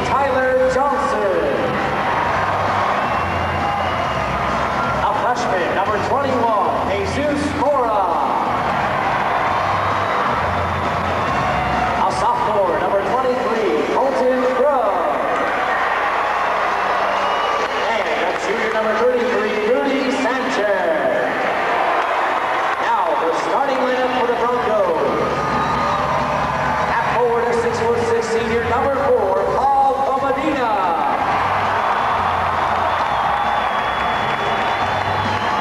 Tyler Johnson. A freshman, number 21, Jesus Mora. A sophomore, number 23, Colton Grubb. And a junior, number 33, Rudy Sanchez. Now, the starting lineup for the Broncos. At forward, a 6'6" senior, number 4, Paul Comadina.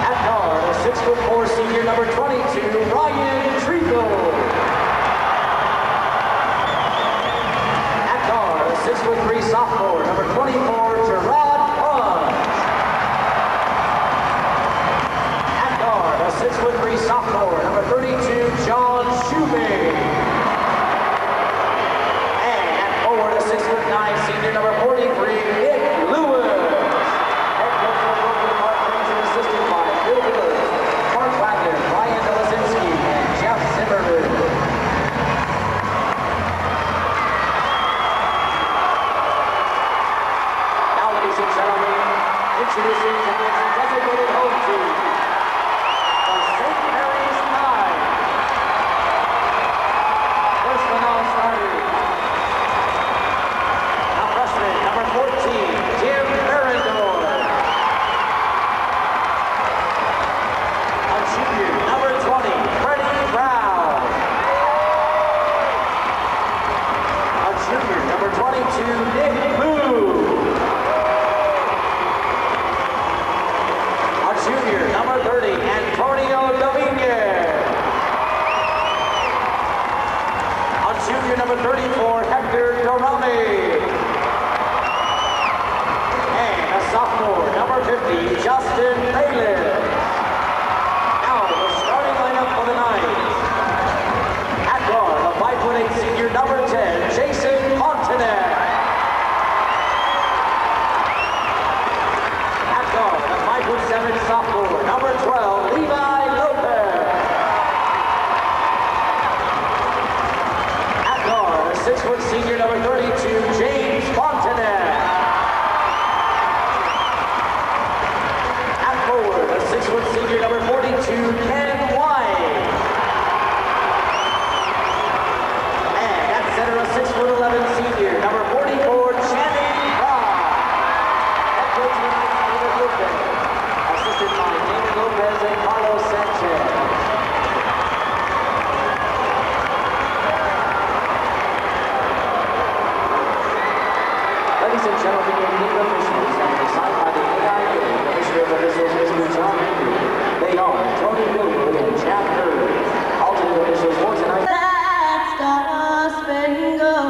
At guard, a 6'4" senior, number 22, Ryan Treacle. At guard, a 6'3" sophomore, number 24, Gerard Punch. At guard, a 6'3" sophomore, number 32, John Shoemake. Senior number 43, Nick Lewis. Head coach for Brophy Park Rangers and assisted by Bill Willis, Mark Wagner, Ryan Delazinski, and Jeff Zimmerman. Now, ladies and gentlemen, introducing tonight's designated home team, the St. Mary's Nine. First one on starter. Number 14, Jim Barrendor. A junior, number 20, Freddie Brown. A junior, number 22, Nick Boo. A junior, number 30, Antonio Dominguez. A junior, number 34, Hector Dorame. Sophomore, number 50, Justin Bailey. Now, the starting lineup for the Knights. At guard, a 5'8" senior, number 10, Jason Montanet. At guard, a 5'7" sophomore, number 12, Levi Lopez. At guard, a 6' senior, number 32, James Montanet. 6' senior, number 42, Ken White. And at center, a 6'11" senior, number 44, Channing Brown. Head coach David Lopez, assisted by David Lopez and Carlos Sanchez. Ladies and gentlemen, your team officials have been signed by the AIA. Commissioner of Officials, Mr. John Henry. They are Tony Williams and Chad Hurd. Alternate officials for tonight. That Star-Spangled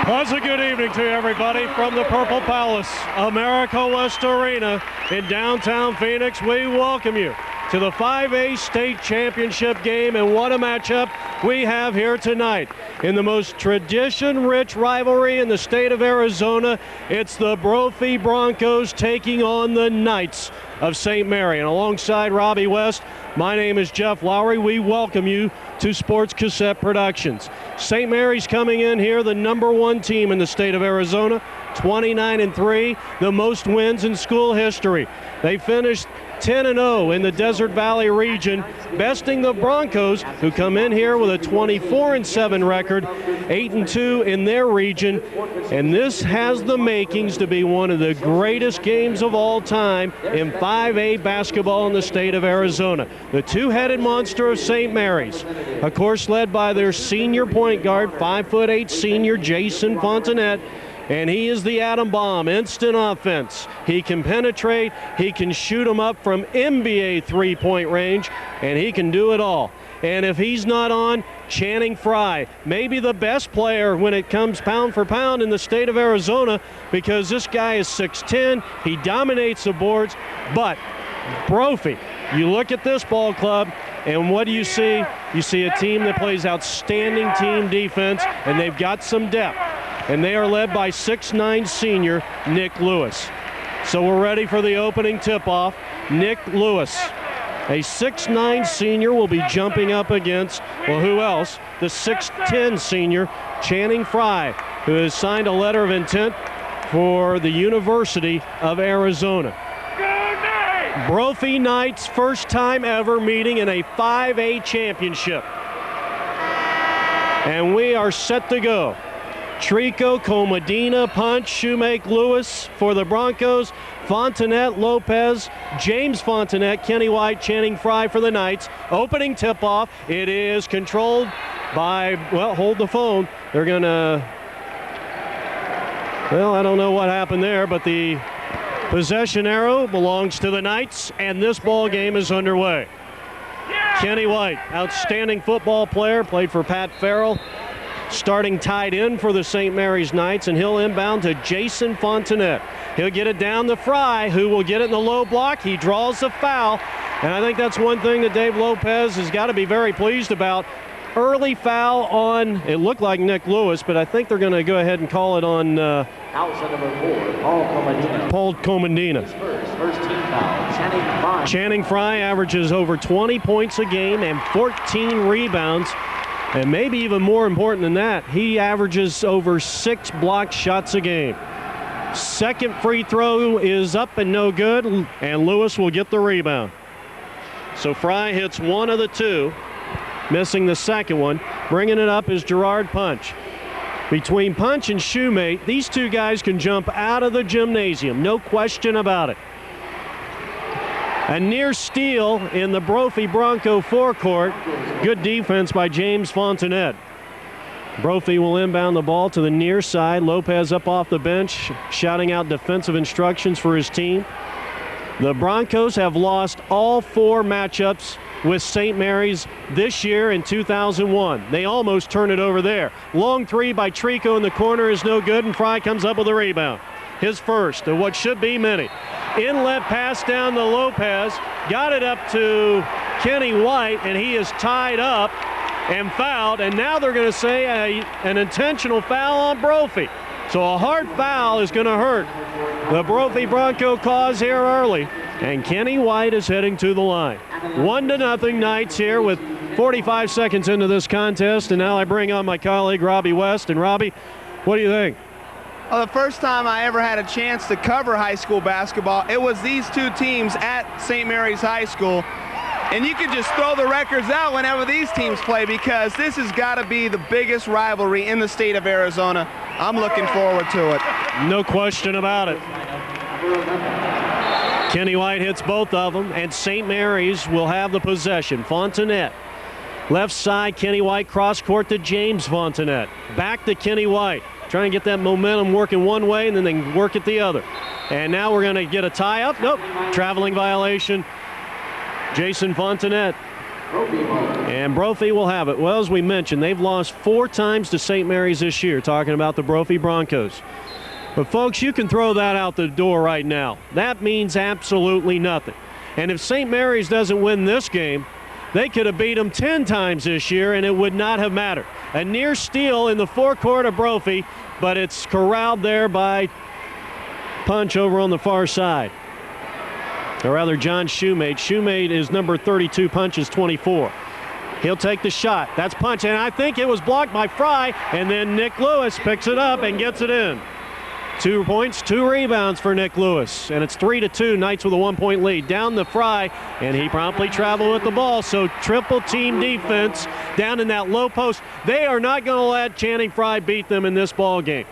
Pleasant good evening to everybody from the Purple Palace, America West Arena in downtown Phoenix. We welcome you to the 5A State Championship game, and what a matchup we have here tonight. In the most tradition-rich rivalry in the state of Arizona, it's the Brophy Broncos taking on the Knights of St. Mary. And alongside Robbie West, my name is Jeff Lowry. We welcome you to Sports Cassette Productions. St. Mary's coming in here, the #1 team in the state of Arizona, 29-3, the most wins in school history. They finished 10-0 in the Desert Valley region, besting the Broncos, who come in here with a 24-7 record, 8-2 in their region. And this has the makings to be one of the greatest games of all time in 5A basketball in the state of Arizona. The two-headed monster of St. Mary's, of course, led by their senior point guard, 5'8" senior Jason Fontanet. And he is the atom bomb, instant offense. He can penetrate, he can shoot them up from NBA three-point range, and he can do it all. And if he's not on, Channing Frye, maybe the best player when it comes pound for pound in the state of Arizona, because this guy is 6'10", he dominates the boards. But Brophy, you look at this ball club, and what do you see? You see a team that plays outstanding team defense, and they've got some depth. And they are led by 6'9" senior Nick Lewis. So we're ready for the opening tip-off. Nick Lewis, a 6'9" senior, will be jumping up against, well, who else? The 6'10" senior, Channing Frye, who has signed a letter of intent for the University of Arizona. Brophy Knights, first time ever meeting in a 5A championship. And we are set to go. Trico, Comedina, Punch, Shoemake, Lewis for the Broncos, Fontanet, Lopez, James Fontanet, Kenny White, Channing Frye for the Knights. Opening tip-off. It is controlled by, well, hold the phone. They're going to, well, I don't know what happened there, but the possession arrow belongs to the Knights, and this ball game is underway. Kenny White, outstanding football player, played for Pat Farrell, starting tight end for the St. Mary's Knights, and he'll inbound to Jason Fontanet. He'll get it down to Frye, who will get it in the low block. He draws the foul, and I think that's one thing that Dave Lopez has got to be very pleased about. Early foul on, it looked like Nick Lewis, but I think they're going to go ahead and call it on Outside number 4, Paul Comedina. Paul Comedina. First team foul, Channing Frye. Channing Frye averages over 20 points a game and 14 rebounds. And maybe even more important than that, he averages over 6 blocked shots a game. Second free throw is up and no good, and Lewis will get the rebound. So Frye hits one of the two, missing the second one. Bringing it up is Gerard Punch. Between Punch and Shoemate, these two guys can jump out of the gymnasium, no question about it. A near steal in the Brophy Bronco forecourt. Good defense by James Fontanet. Brophy will inbound the ball to the near side. Lopez up off the bench, shouting out defensive instructions for his team. The Broncos have lost all 4 matchups with St. Mary's this year in 2001. They almost turn it over there. Long three by Trico in the corner is no good, and Frye comes up with a rebound. His first of what should be many. Inlet pass down to Lopez, got it up to Kenny White, and he is tied up and fouled, and now they're going to say an intentional foul on Brophy. So a hard foul is going to hurt the Brophy Bronco cause here early, and Kenny White is heading to the line. 1-0 Knights here with 45 seconds into this contest, and now I bring on my colleague Robbie West. And Robbie, what do you think? Well, the first time I ever had a chance to cover high school basketball, it was these two teams at St. Mary's High School. And you can just throw the records out whenever these teams play, because this has got to be the biggest rivalry in the state of Arizona. I'm looking forward to it. No question about it. Kenny White hits both of them, and St. Mary's will have the possession. Fontanet, left side, Kenny White, cross court to James Fontanet. Back to Kenny White, trying to get that momentum working one way, and then they can work it the other. And now we're going to get a tie-up. Nope, traveling violation. Jason Fontanet. And Brophy will have it. Well, as we mentioned, they've lost 4 times to St. Mary's this year, talking about the Brophy Broncos. But, folks, you can throw that out the door right now. That means absolutely nothing. And if St. Mary's doesn't win this game, they could have beat them 10 times this year, and it would not have mattered. A near steal in the forecourt of Brophy, but it's corralled there by Punch over on the far side. Or rather, John Shoemate. Shoemate is number 32, Punch is 24. He'll take the shot. That's Punch, and I think it was blocked by Frye, and then Nick Lewis picks it up and gets it in. 2 points, 2 rebounds for Nick Lewis, and it's 3-2, Knights with a 1-point lead. Down to Frye, and he promptly traveled with the ball, so triple team defense down in that low post. They are not going to let Channing Frye beat them in this ball game.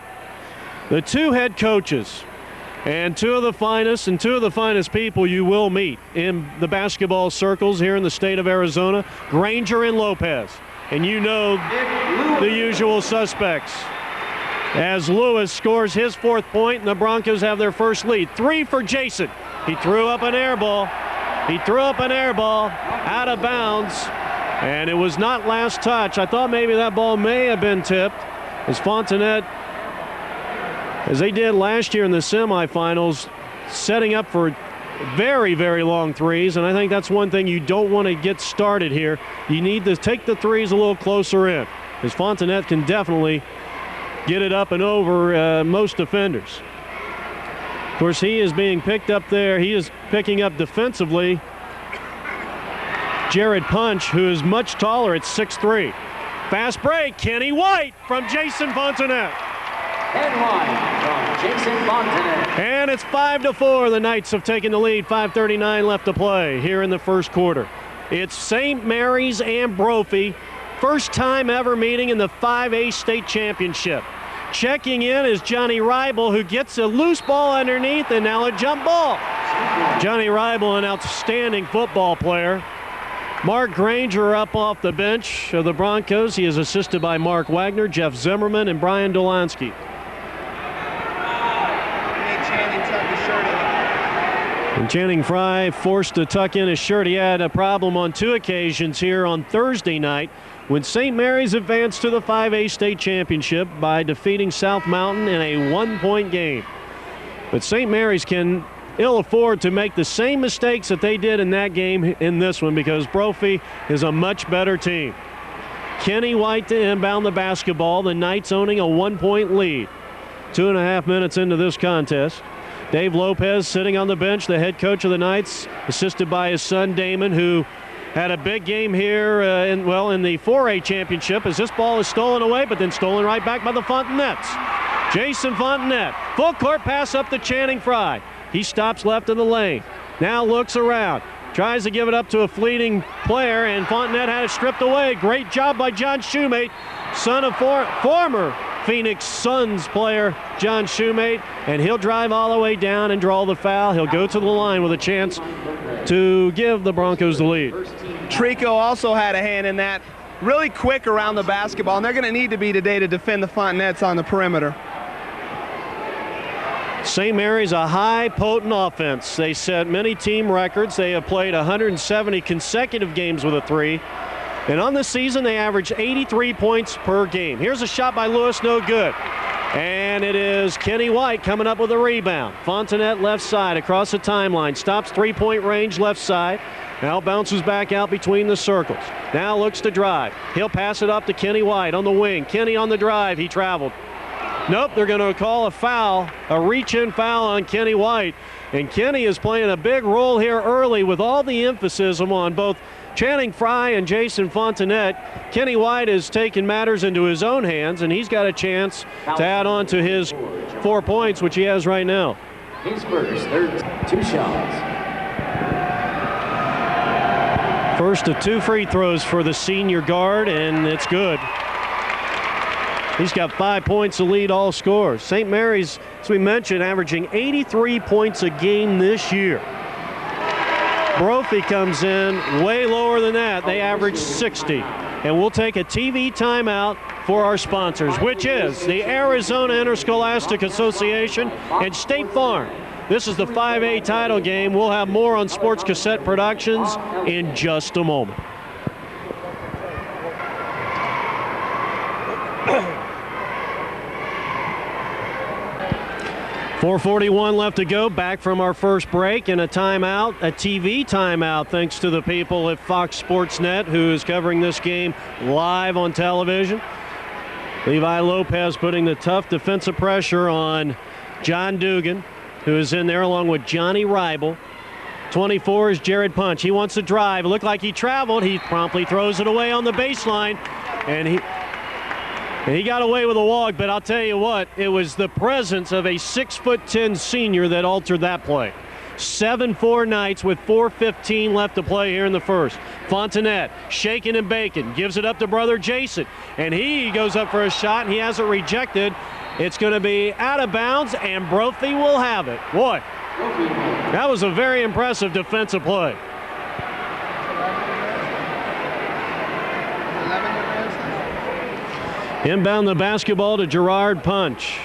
The 2 head coaches, and 2 of the finest and 2 of the finest people you will meet in the basketball circles here in the state of Arizona, Granger and Lopez. And you know the usual suspects. As Lewis scores his 4th point, and the Broncos have their first lead. 3 for Jason. He threw up an air ball. He threw up an air ball out of bounds. And it was not last touch. I thought maybe that ball may have been tipped as Fontenette, as they did last year in the semifinals, setting up for very, very long threes. And I think that's one thing you don't want to get started here. You need to take the threes a little closer in, as Fontenette can definitely get it up and over most defenders. Of course, he is being picked up there. He is picking up defensively Jared Punch, who is much taller at 6'3". Fast break, Kenny White from Jason Fontenette. And one from Jason Fontenette. And it's 5-4. The Knights have taken the lead. 5:39 left to play here in the first quarter. It's St. Mary's and Brophy. First time ever meeting in the 5A state championship. Checking in is Johnny Reibel, who gets a loose ball underneath and now a jump ball. Johnny Reibel, an outstanding football player. Mark Granger up off the bench of the Broncos. He is assisted by Mark Wagner, Jeff Zimmerman, and Brian Dolansky. And Channing Frye forced to tuck in his shirt. He had a problem on 2 occasions here on Thursday night when St. Mary's advanced to the 5A state championship by defeating South Mountain in a 1-point game. But St. Mary's can ill afford to make the same mistakes that they did in that game in this one, because Brophy is a much better team. Kenny White to inbound the basketball. The Knights owning a 1-point lead. 2.5 minutes into this contest. Dave Lopez sitting on the bench, the head coach of the Knights, assisted by his son Damon, who had a big game here in the 4A championship, as this ball is stolen away, but then stolen right back by the Fontenettes. Jason Fontenette, full court pass up to Channing Frye. He stops left of the lane, now looks around, tries to give it up to a fleeting player, and Fontenette had it stripped away. Great job by John Shoemate, son of former Phoenix Suns player John Shoemate, and he'll drive all the way down and draw the foul. He'll go to the line with a chance to give the Broncos the lead. Trico also had a hand in that. Really quick around the basketball, and they're going to need to be today to defend the Fontenettes on the perimeter. St. Mary's a high, potent offense. They set many team records. They have played 170 consecutive games with a 3. And on the season, they average 83 points per game. Here's a shot by Lewis, no good. And it is Kenny White coming up with a rebound. Fontenette left side across the timeline. Stops 3-point range left side. Now bounces back out between the circles. Now looks to drive. He'll pass it up to Kenny White on the wing. Kenny on the drive. He traveled. Nope, they're going to call a foul, a reach-in foul on Kenny White. And Kenny is playing a big role here early with all the emphasis on both Channing Frye and Jason Fontenette. Kenny White has taken matters into his own hands, and he's got a chance to add on to his 4 points, which he has right now. His first, third, 2 shots. First of 2 free throws for the senior guard, and it's good. He's got 5 points to lead all scorers. St. Mary's, as we mentioned, averaging 83 points a game this year. Brophy comes in way lower than that. They average 60. And we'll take a TV timeout for our sponsors, which is the Arizona Interscholastic Association and State Farm. This is the 5A title game. We'll have more on Sports Cassette Productions in just a moment. 4:41 left to go, back from our first break, and a timeout, a TV timeout, thanks to the people at Fox Sports Net, who is covering this game live on television. Levi Lopez putting the tough defensive pressure on John Dugan, who is in there along with Johnny Reibel. 24 is Jared Punch. He wants to drive. It looked like he traveled. He promptly throws it away on the baseline, and he got away with a walk, but I'll tell you what, it was the presence of a 6'10" senior that altered that play. 7-4 Knights with 4:15 left to play here in the first. Fontenette shaking and baking, gives it up to brother Jason, and he goes up for a shot, and he has it rejected. It's going to be out of bounds, and Brophy will have it. Boy, that was a very impressive defensive play. Inbound the basketball to Gerard Punch.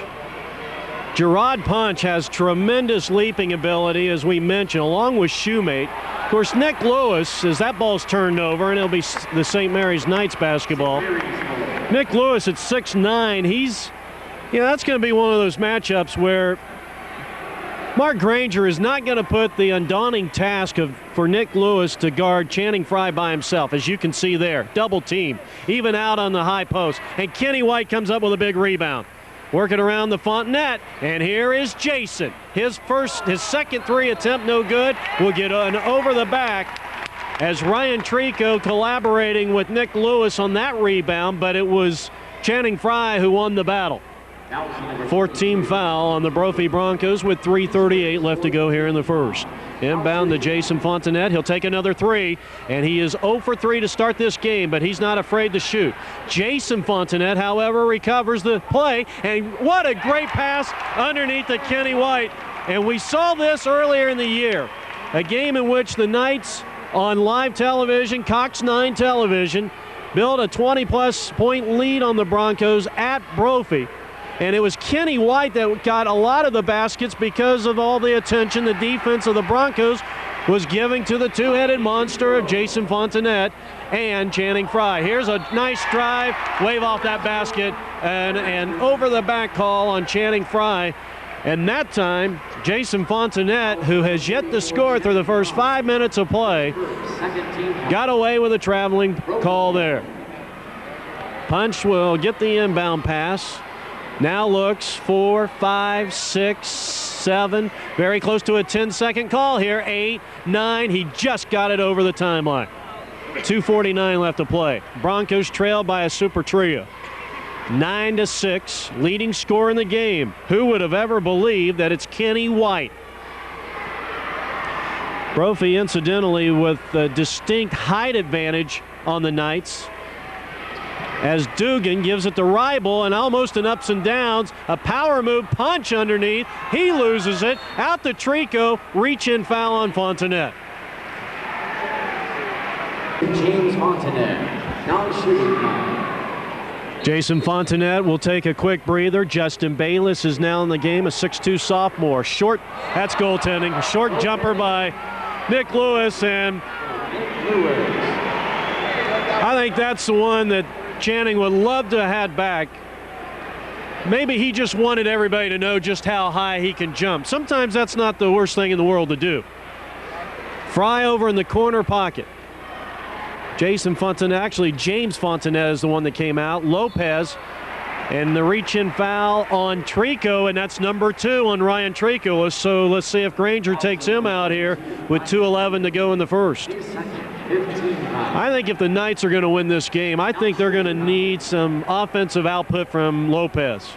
Gerard Punch has tremendous leaping ability, as we mentioned, along with Shoemate. Of course, Nick Lewis, as that ball's turned over, and it'll be the St. Mary's Knights basketball. Nick Lewis at 6'9", that's going to be one of those matchups where Mark Granger is not going to put the undaunting task for Nick Lewis to guard Channing Frye by himself, as you can see there. Double team, even out on the high post. And Kenny White comes up with a big rebound. Working around the Fontenette, and here is Jason. His second three attempt, no good. Will get an over the back as Ryan Trico collaborating with Nick Lewis on that rebound, but it was Channing Frye who won the battle. Fourth team foul on the Brophy Broncos with 3:38 left to go here in the first. Inbound to Jason Fontenette. He'll take another three, and he is 0 for 3 to start this game, but he's not afraid to shoot. Jason Fontenette, however, recovers the play, and what a great pass underneath to Kenny White. And we saw this earlier in the year, a game in which the Knights on live television, Cox 9 television, built a 20-plus point lead on the Broncos at Brophy. And it was Kenny White that got a lot of the baskets because of all the attention the defense of the Broncos was giving to the two-headed monster of Jason Fontenette and Channing Frye. Here's a nice drive, wave off that basket, and an over-the-back call on Channing Frye. And that time, Jason Fontenette, who has yet to score through the first 5 minutes of play, got away with a traveling call there. Punch will get the inbound pass. Now looks 4, 5, 6, 7. Very close to a 10-second call here. 8, 9. He just got it over the timeline. 2:49 left to play. Broncos trail by a super trio. 9-6. Leading scorer in the game. Who would have ever believed that it's Kenny White? Brophy, incidentally, with a distinct height advantage on the Knights, as Dugan gives it to Ribel, and almost an ups and downs. A power move, Punch underneath. He loses it. Out to Trico. Reach-in foul on Fontenette. James Fontenette, non-shooting foul. Jason Fontenette will take a quick breather. Justin Bayless is now in the game, a 6'2 sophomore. Short, that's goaltending. A short jumper by Nick Lewis, and I think that's the one that Channing would love to have had back. Maybe he just wanted everybody to know just how high he can jump. Sometimes that's not the worst thing in the world to do. Frye over in the corner pocket. Jason Fontenette, actually James Fontenette is the one that came out. Lopez, and the reach-in foul on Trico, and that's number 2 on Ryan Trico. So let's see if Granger takes him out here with 2:11 to go in the first. I think if the Knights are going to win this game, I think they're going to need some offensive output from Lopez.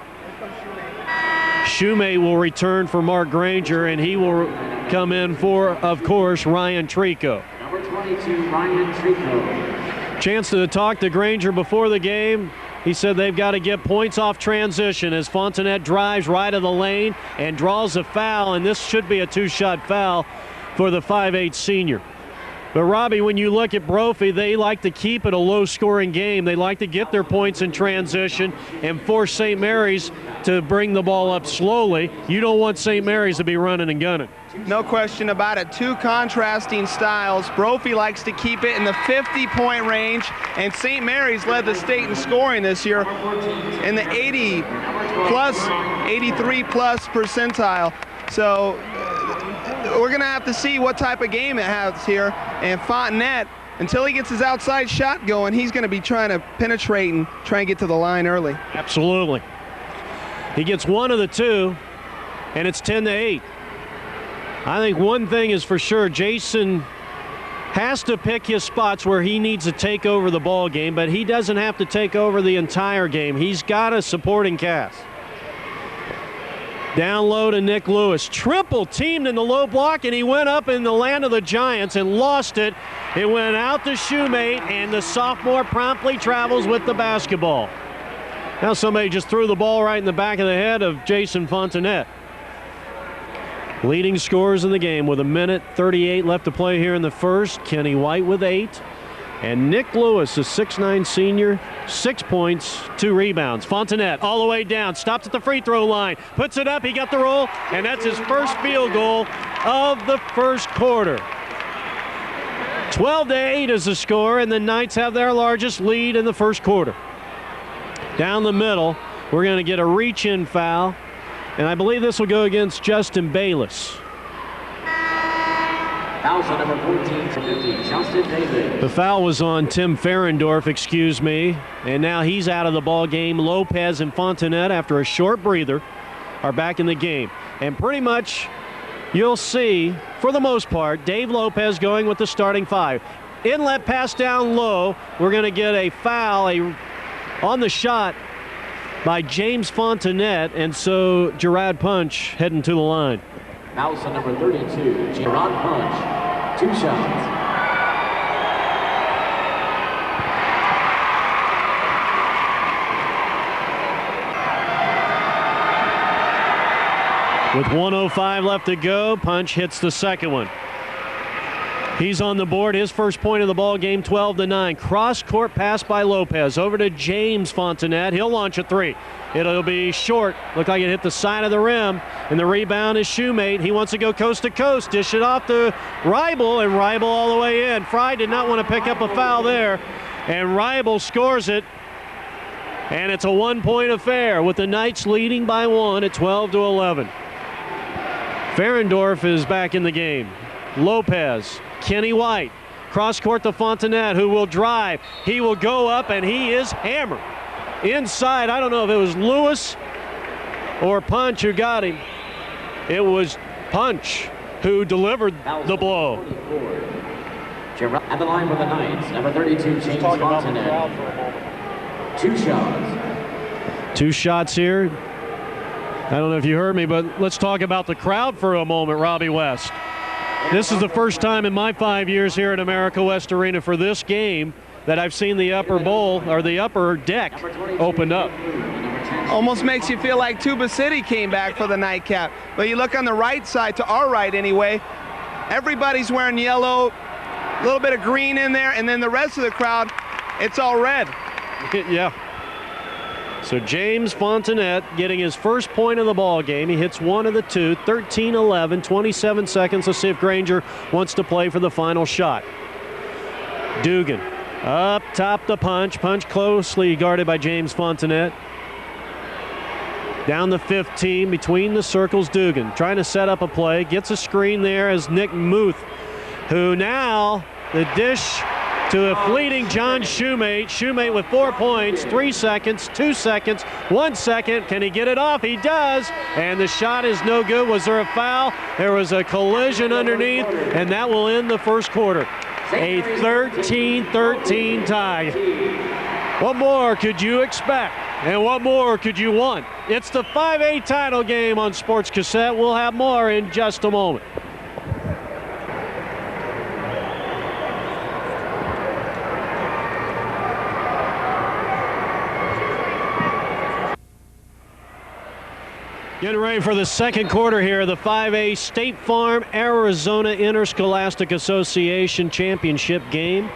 Shoemate will return for Mark Granger, and he will come in for, of course, Ryan Trico. Number 22, Ryan Trico. Chance to talk to Granger before the game. He said they've got to get points off transition as Fontenette drives right of the lane and draws a foul, and this should be a 2-shot foul for the 5'8 senior. But, Robbie, when you look at Brophy, they like to keep it a low-scoring game. They like to get their points in transition and force St. Mary's to bring the ball up slowly. You don't want St. Mary's to be running and gunning. No question about it. Two contrasting styles. Brophy likes to keep it in the 50-point range, and St. Mary's led the state in scoring this year in the 83-plus percentile. So we're going to have to see what type of game it has here. And Fontenette, until he gets his outside shot going, he's going to be trying to penetrate and try and get to the line early. Absolutely. He gets one of the two, and it's 10-8. I think one thing is for sure, Jason has to pick his spots where he needs to take over the ball game, but he doesn't have to take over the entire game. He's got a supporting cast. Down low to Nick Lewis. Triple teamed in the low block, and he went up in the land of the Giants and lost it. It went out to Shoemate, and the sophomore promptly travels with the basketball. Now somebody just threw the ball right in the back of the head of Jason Fontenette. Leading scorers in the game with 1:38 left to play here in the first. Kenny White with 8. And Nick Lewis, a 6'9 senior, 6 points, 2 rebounds. Fontenette all the way down, stops at the free throw line, puts it up, he got the roll, and that's his first field goal of the first quarter. 12-8 is the score, and the Knights have their largest lead in the first quarter. Down the middle, we're going to get a reach-in foul, and I believe this will go against Justin Bayless. Foul on number 14 to 15, Justin Davis. The foul was on Tim Ferendorf, excuse me, and now he's out of the ball game. Lopez and Fontenette, after a short breather, are back in the game. And pretty much, you'll see, for the most part, Dave Lopez going with the starting 5. Inlet pass down low. We're going to get a foul on the shot by James Fontenette, and so Gerard Punch heading to the line. Foul on number 32, Gerard Punch. 2 shots. With 1:05 left to go, Punch hits the second one. He's on the board, his first point of the ball game, 12-9. Cross-court pass by Lopez over to James Fontenette. He'll launch a 3. It'll be short. Look like it hit the side of the rim, and the rebound is Shoemate. He wants to go coast to coast, dish it off to Reibel, and Reibel all the way in. Fry did not want to pick up a foul there, and Reibel scores it. And it's a 1-point affair with the Knights leading by 1 at 12-11. Ferendorf is back in the game. Lopez, Kenny White, cross-court to Fontenette, who will drive. He will go up, and he is hammered. Inside, I don't know if it was Lewis or Punch who got him. It was Punch who delivered the blow. At the line for the Knights, number 32, James Fontenette. 2 shots. 2 shots here. I don't know if you heard me, but let's talk about the crowd for a moment, Robbie West. This is the first time in my 5 years here at America West Arena for this game that I've seen the upper bowl, or the upper deck, opened up. Almost makes you feel like Tuba City came back for the nightcap. But you look on the right side, to our right anyway, everybody's wearing yellow, a little bit of green in there, and then the rest of the crowd, it's all red. Yeah. So James Fontenette getting his first point of the ball game. He hits 1 of the 2, 13-11, 27 seconds. Let's see if Granger wants to play for the final shot. Dugan up top the Punch. Punch closely guarded by James Fontenette. Down the 15 between the circles. Dugan trying to set up a play. Gets a screen there as Nick Muth, who now the dish to a fleeting John Shoemate. Shoemate with 4 points, 3 seconds, 2 seconds, 1 second. Can he get it off? He does. And the shot is no good. Was there a foul? There was a collision underneath, and that will end the first quarter. A 13-13 tie. What more could you expect? And what more could you want? It's the 5A title game on Sports Cassette. We'll have more in just a moment. Getting ready for the second quarter here, the 5A State Farm Arizona Interscholastic Association Championship game.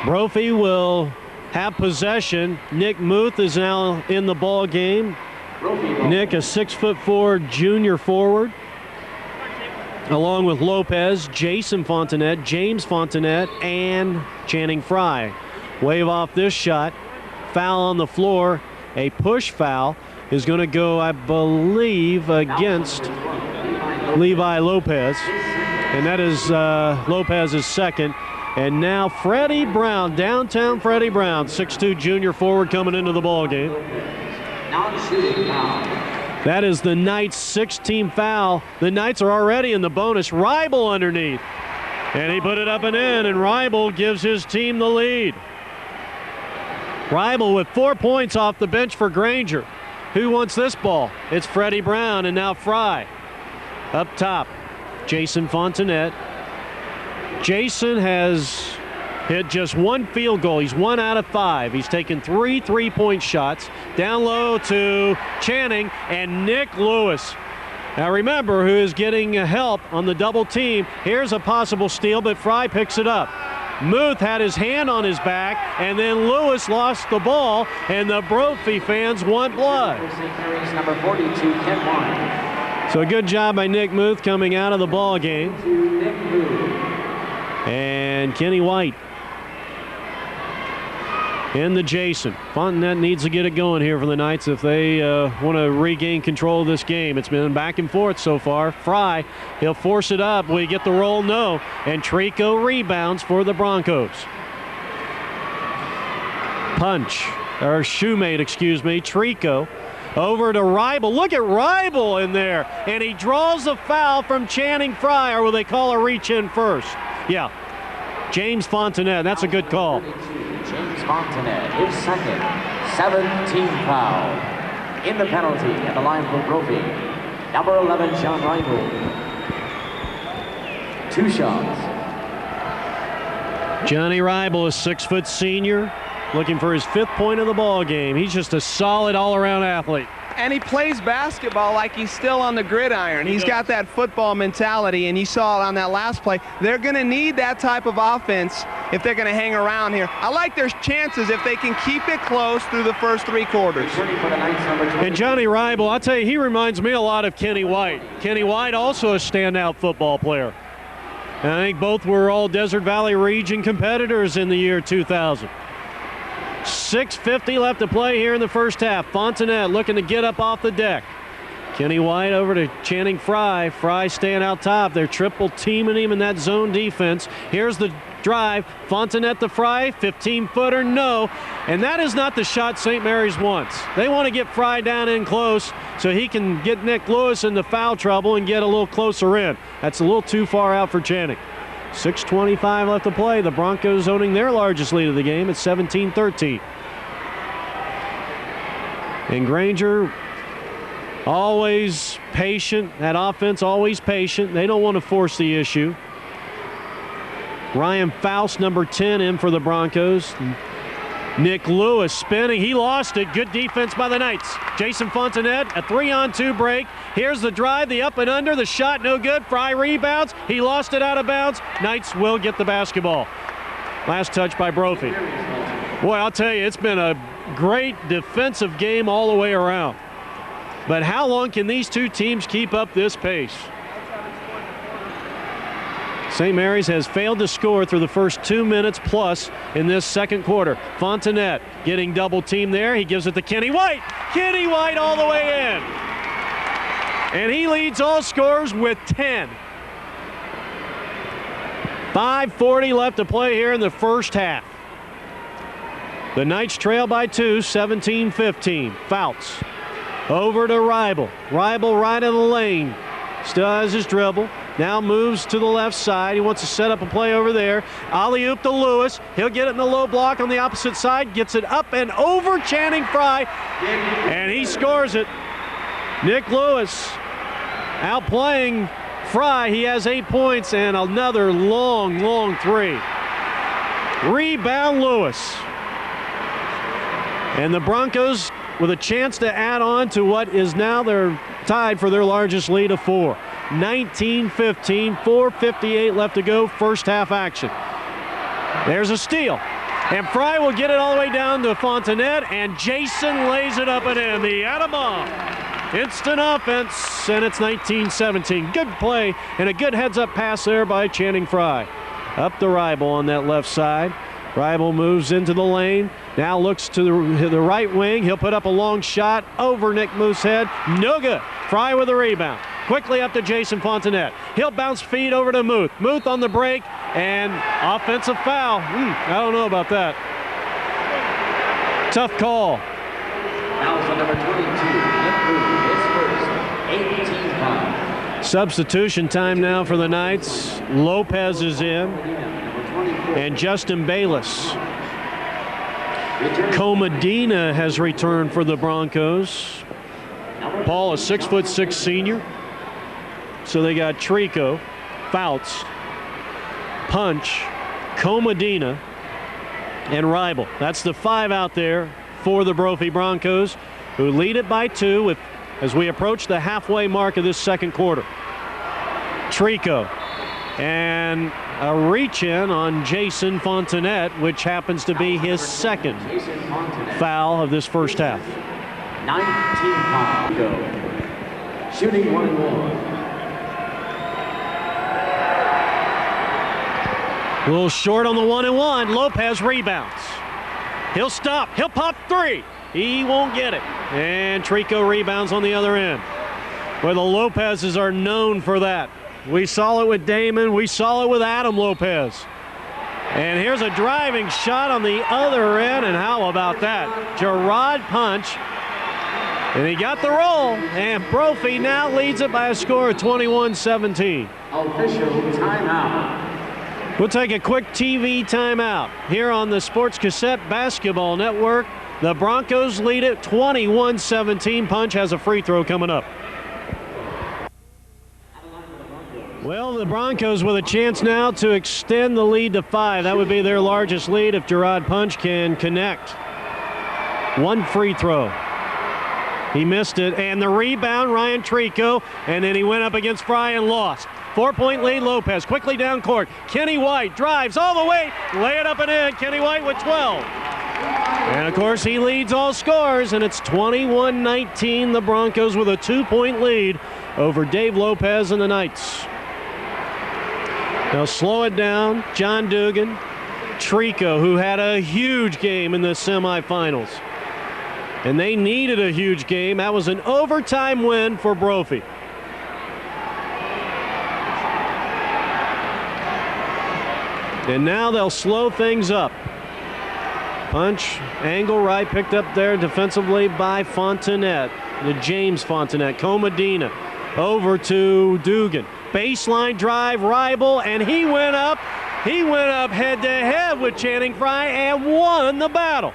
Brophy will have possession. Nick Muth is now in the ball game. Nick, a 6'4" junior forward, along with Lopez, Jason Fontenette, James Fontenette, and Channing Fry. Wave off this shot. Foul on the floor. A push foul is going to go, I believe, against Levi Lopez. And that is Lopez's second. And now Freddie Brown, downtown Freddie Brown, 6'2" junior forward coming into the ball game. That is the Knights' 16th foul. The Knights are already in the bonus. Reibel underneath. And he put it up and in, and Reibel gives his team the lead. Reibel with 4 points off the bench for Granger. Who wants this ball? It's Freddie Brown, and now Fry. Up top, Jason Fontenette. Jason has hit just 1 field goal. He's 1 out of 5. He's taken 3 3-point shots. Down low to Channing and Nick Lewis. Now remember who is getting help on the double team. Here's a possible steal, but Fry picks it up. Muth had his hand on his back, and then Lewis lost the ball, and the Brophy fans want blood. St. Mary's number 42, Ken White. So a good job by Nick Muth coming out of the ball game. And Kenny White in the Jason. Fontenette needs to get it going here for the Knights if they want to regain control of this game. It's been back and forth so far. Fry, he'll force it up. Will he get the roll? No. And Trico rebounds for the Broncos. Shoemate, excuse me. Trico over to Ribel. Look at Ribel in there. And he draws a foul from Channing Fry, or will they call a reach in first? Yeah. James Fontenette. That's a good call. James Fontenette, his second, 17th foul. In the penalty at the line for Brophy. Number 11, Sean Ribel. 2 shots. Johnny Ribel, a 6-foot senior, looking for his 5th point of the ball game. He's just a solid all-around athlete. And he plays basketball like he's still on the gridiron. He's got that football mentality, and you saw it on that last play. They're going to need that type of offense if they're going to hang around here. I like their chances if they can keep it close through the first 3 quarters. And Johnny Ribel, I'll tell you, he reminds me a lot of Kenny White. Kenny White, also a standout football player. And I think both were all Desert Valley region competitors in the year 2000. 6:50 left to play here in the first half. Fontenette looking to get up off the deck. Kenny White over to Channing Fry. Fry staying out top. They're triple teaming him in that zone defense. Here's the drive. Fontenette to Fry. 15-footer, no. And that is not the shot St. Mary's wants. They want to get Fry down in close so he can get Nick Lewis into foul trouble and get a little closer in. That's a little too far out for Channing. 6:25 left to play. The Broncos owning their largest lead of the game at 17-13. And Granger always patient. That offense always patient. They don't want to force the issue. Ryan Faust, number 10, in for the Broncos. Nick Lewis spinning. He lost it. Good defense by the Knights. Jason Fontenette, a 3-on-2 break. Here's the drive, the up and under. The shot no good. Fry rebounds. He lost it out of bounds. Knights will get the basketball. Last touch by Brophy. Boy, I'll tell you, it's been a great defensive game all the way around. But how long can these two teams keep up this pace? St. Mary's has failed to score through the first 2 minutes plus in this second quarter. Fontenette getting double teamed there. He gives it to Kenny White. Kenny White all the way in. And he leads all scorers with 10. 5:40 left to play here in the first half. The Knights trail by 2, 17-15. Fouts over to Ribel. Ribel right in the lane. Still has his dribble. Now moves to the left side. He wants to set up a play over there. Alley-oop to Lewis. He'll get it in the low block on the opposite side. Gets it up and over Channing Fry. And he scores it. Nick Lewis outplaying Fry. He has 8 points and another long, long 3. Rebound Lewis. And the Broncos with a chance to add on to what is now their tied for their largest lead of 4. 19-15, 4:58 left to go, first half action. There's a steal. And Fry will get it all the way down to Fontenette, and Jason lays it up and in. The atom bomb. Instant offense, and it's 19-17. Good play and a good heads-up pass there by Channing Fry. Up to Ribel on that left side. Ribel moves into the lane. Now looks to the right wing. He'll put up a long shot over Nick Moosehead. No good. Fry with a rebound. Quickly up to Jason Fontenette. He'll bounce feed over to Muth. Muth on the break, and offensive foul. I don't know about that. Tough call. Now for number 22, his first 18th foul. Substitution time now for the Knights. Lopez is in, and Justin Bayless. Comedina has returned for the Broncos. Paul, a 6'6" senior. So they got Trico, Fouts, Punch, Comedina, and Ribel. That's the 5 out there for the Brophy Broncos, who lead it by 2 as we approach the halfway mark of this second quarter. Trico and a reach-in on Jason Fontenette, which happens to be his second foul of this first half. 19 foul. Go. Shooting 1-1. A little short on the 1-1. Lopez rebounds. He'll stop. He'll pop three. He won't get it. And Trico rebounds on the other end. Well, the Lopezes are known for that. We saw it with Damon. We saw it with Adam Lopez. And here's a driving shot on the other end. And how about that? Gerard Punch. And he got the roll. And Brophy now leads it by a score of 21-17. Official timeout. We'll take a quick TV timeout here on the Sports Cassette Basketball Network. The Broncos lead it 21-17. Punch has a free throw coming up. Well, the Broncos with a chance now to extend the lead to 5. That would be their largest lead if Gerard Punch can connect. One free throw. He missed it. And the rebound, Ryan Trico. And then he went up against Fry and lost. 4-point lead, Lopez. Quickly down court. Kenny White drives all the way. Lay it up and in. Kenny White with 12. And, of course, he leads all scores, and it's 21-19. The Broncos with a 2-point lead over Dave Lopez and the Knights. They'll slow it down. John Dugan. Trico, who had a huge game in the semifinals. And they needed a huge game. That was an overtime win for Brophy. And now they'll slow things up. Punch, angle right, picked up there defensively by Fontenette. The James Fontenette. Comedina over to Dugan. Baseline drive, Ribel, and he went up head-to-head with Channing Frye and won the battle.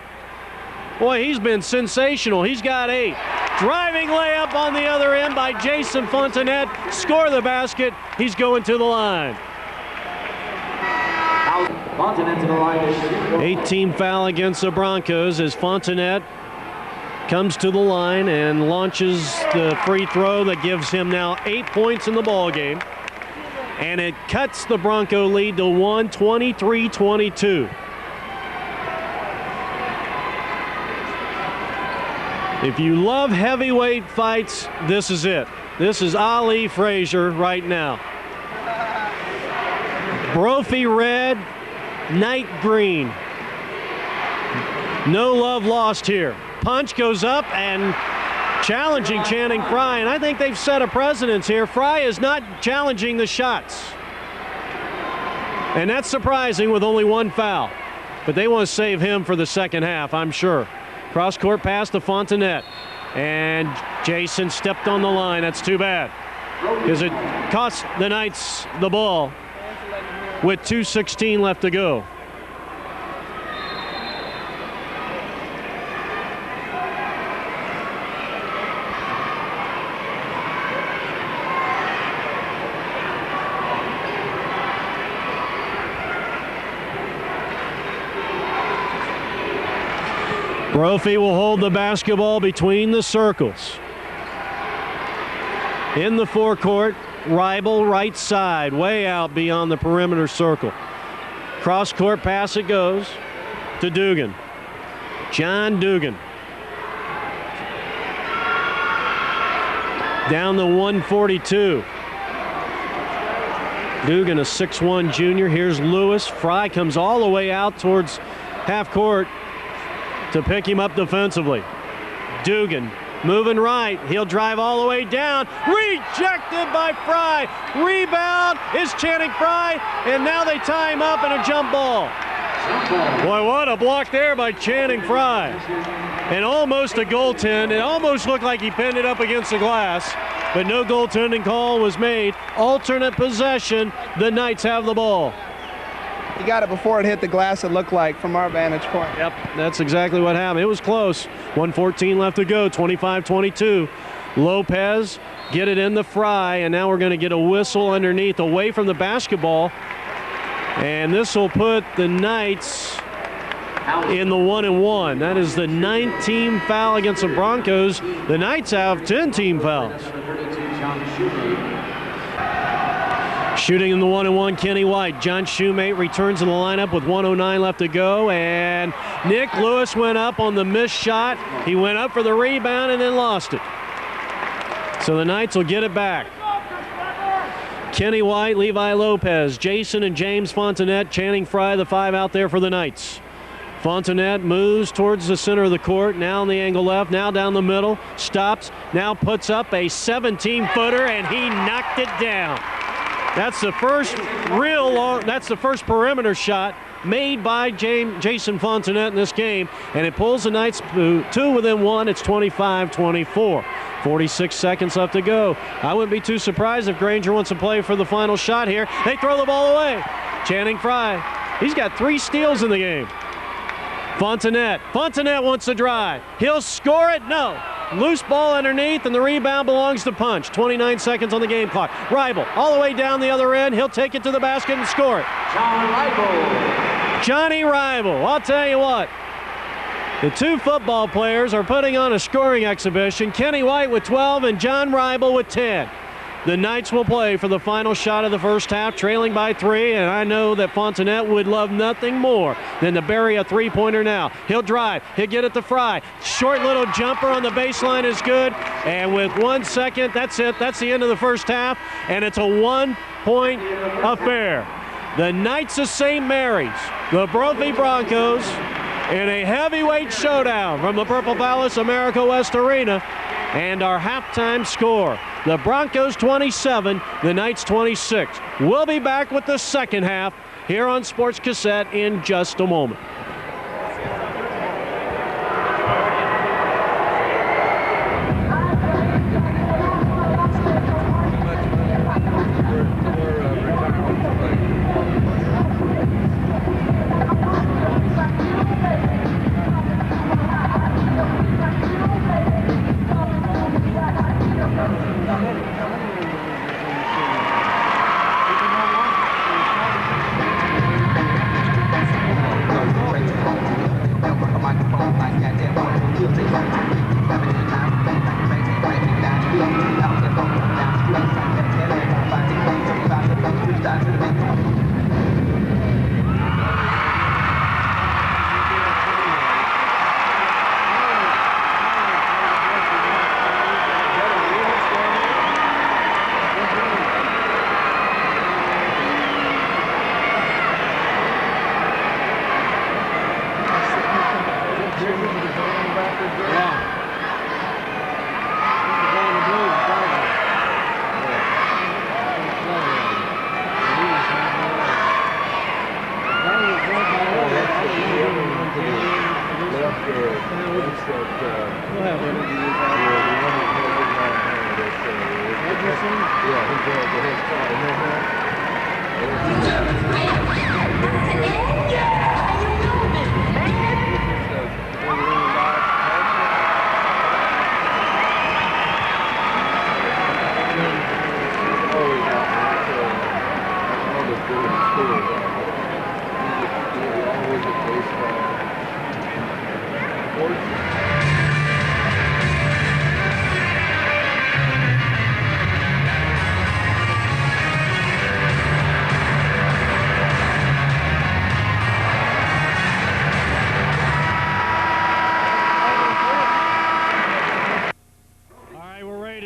Boy, he's been sensational. He's got 8. Driving layup on the other end by Jason Fontenette. Score the basket. He's going to the line. Fontenette to the line. 18 foul against the Broncos as Fontenette comes to the line and launches the free throw that gives him now 8 points in the ball game. And it cuts the Bronco lead to 1, 23-22. If you love heavyweight fights, this is it. This is Ali Frazier right now. Brophy red, Knight green. No love lost here. Punch goes up and challenging Channing Frye, and I think they've set a precedence here. Frye is not challenging the shots. And that's surprising with only 1 foul. But they want to save him for the second half, I'm sure. Cross-court pass to Fontenette. And Jason stepped on the line. That's too bad, because it cost the Knights the ball with 2:16 left to go. Brophy will hold the basketball between the circles. In the forecourt, Ribel right side, way out beyond the perimeter circle. Cross-court pass it goes to Dugan. John Dugan. Down to 142. Dugan, a 6'1 junior. Here's Lewis. Frye comes all the way out towards half court to pick him up defensively. Dugan moving right. He'll drive all the way down. Rejected by Frye. Rebound is Channing Frye, and now they tie him up in a jump ball. Boy, what a block there by Channing Frye. And almost a goaltend. It almost looked like he pinned it up against the glass, but no goaltending call was made. Alternate possession. The Knights have the ball. He got it before it hit the glass, it looked like, from our vantage point. Yep, that's exactly what happened. It was close. 1:14 left to go, 25-22. Lopez get it in the Frye, and now we're going to get a whistle underneath away from the basketball. And this will put the Knights in the 1-1. That is the 9-team foul against the Broncos. The Knights have 10 team fouls. Shooting in the 1-and-1, Kenny White. John Shoemate returns to the lineup with 1:09 left to go, and Nick Lewis went up on the missed shot. He went up for the rebound and then lost it. So the Knights will get it back. Kenny White, Levi Lopez, Jason and James Fontenette, Channing Frye, the 5 out there for the Knights. Fontenette moves towards the center of the court, now on the angle left, now down the middle, stops, now puts up a 17-footer, and he knocked it down. That's the first that's the first perimeter shot made by Jason Fontenette in this game, and it pulls the Knights two within one. It's 25-24. 46 seconds left to go. I wouldn't be too surprised if Granger wants to play for the final shot here. They throw the ball away. Channing Frye, he's got 3 steals in the game. Fontenette wants to drive. He'll score it? No. Loose ball underneath, and the rebound belongs to Punch. 29 seconds on the game clock. Reibel all the way down the other end. He'll take it to the basket and score it. Johnny Reibel. I'll tell you what. The 2 football players are putting on a scoring exhibition. Kenny White with 12 and John Reibel with 10. The Knights will play for the final shot of the first half, trailing by 3, and I know that Fontenette would love nothing more than to bury a 3-pointer now. He'll drive. He'll get it to Frye. Short little jumper on the baseline is good, and with 1 second, that's it. That's the end of the first half, and it's a 1-point affair. The Knights of St. Mary's, the Brophy Broncos, in a heavyweight showdown from the Purple Palace America West Arena. And our halftime score, the Broncos 27, the Knights 26. We'll be back with the second half here on Sports Cassette in just a moment.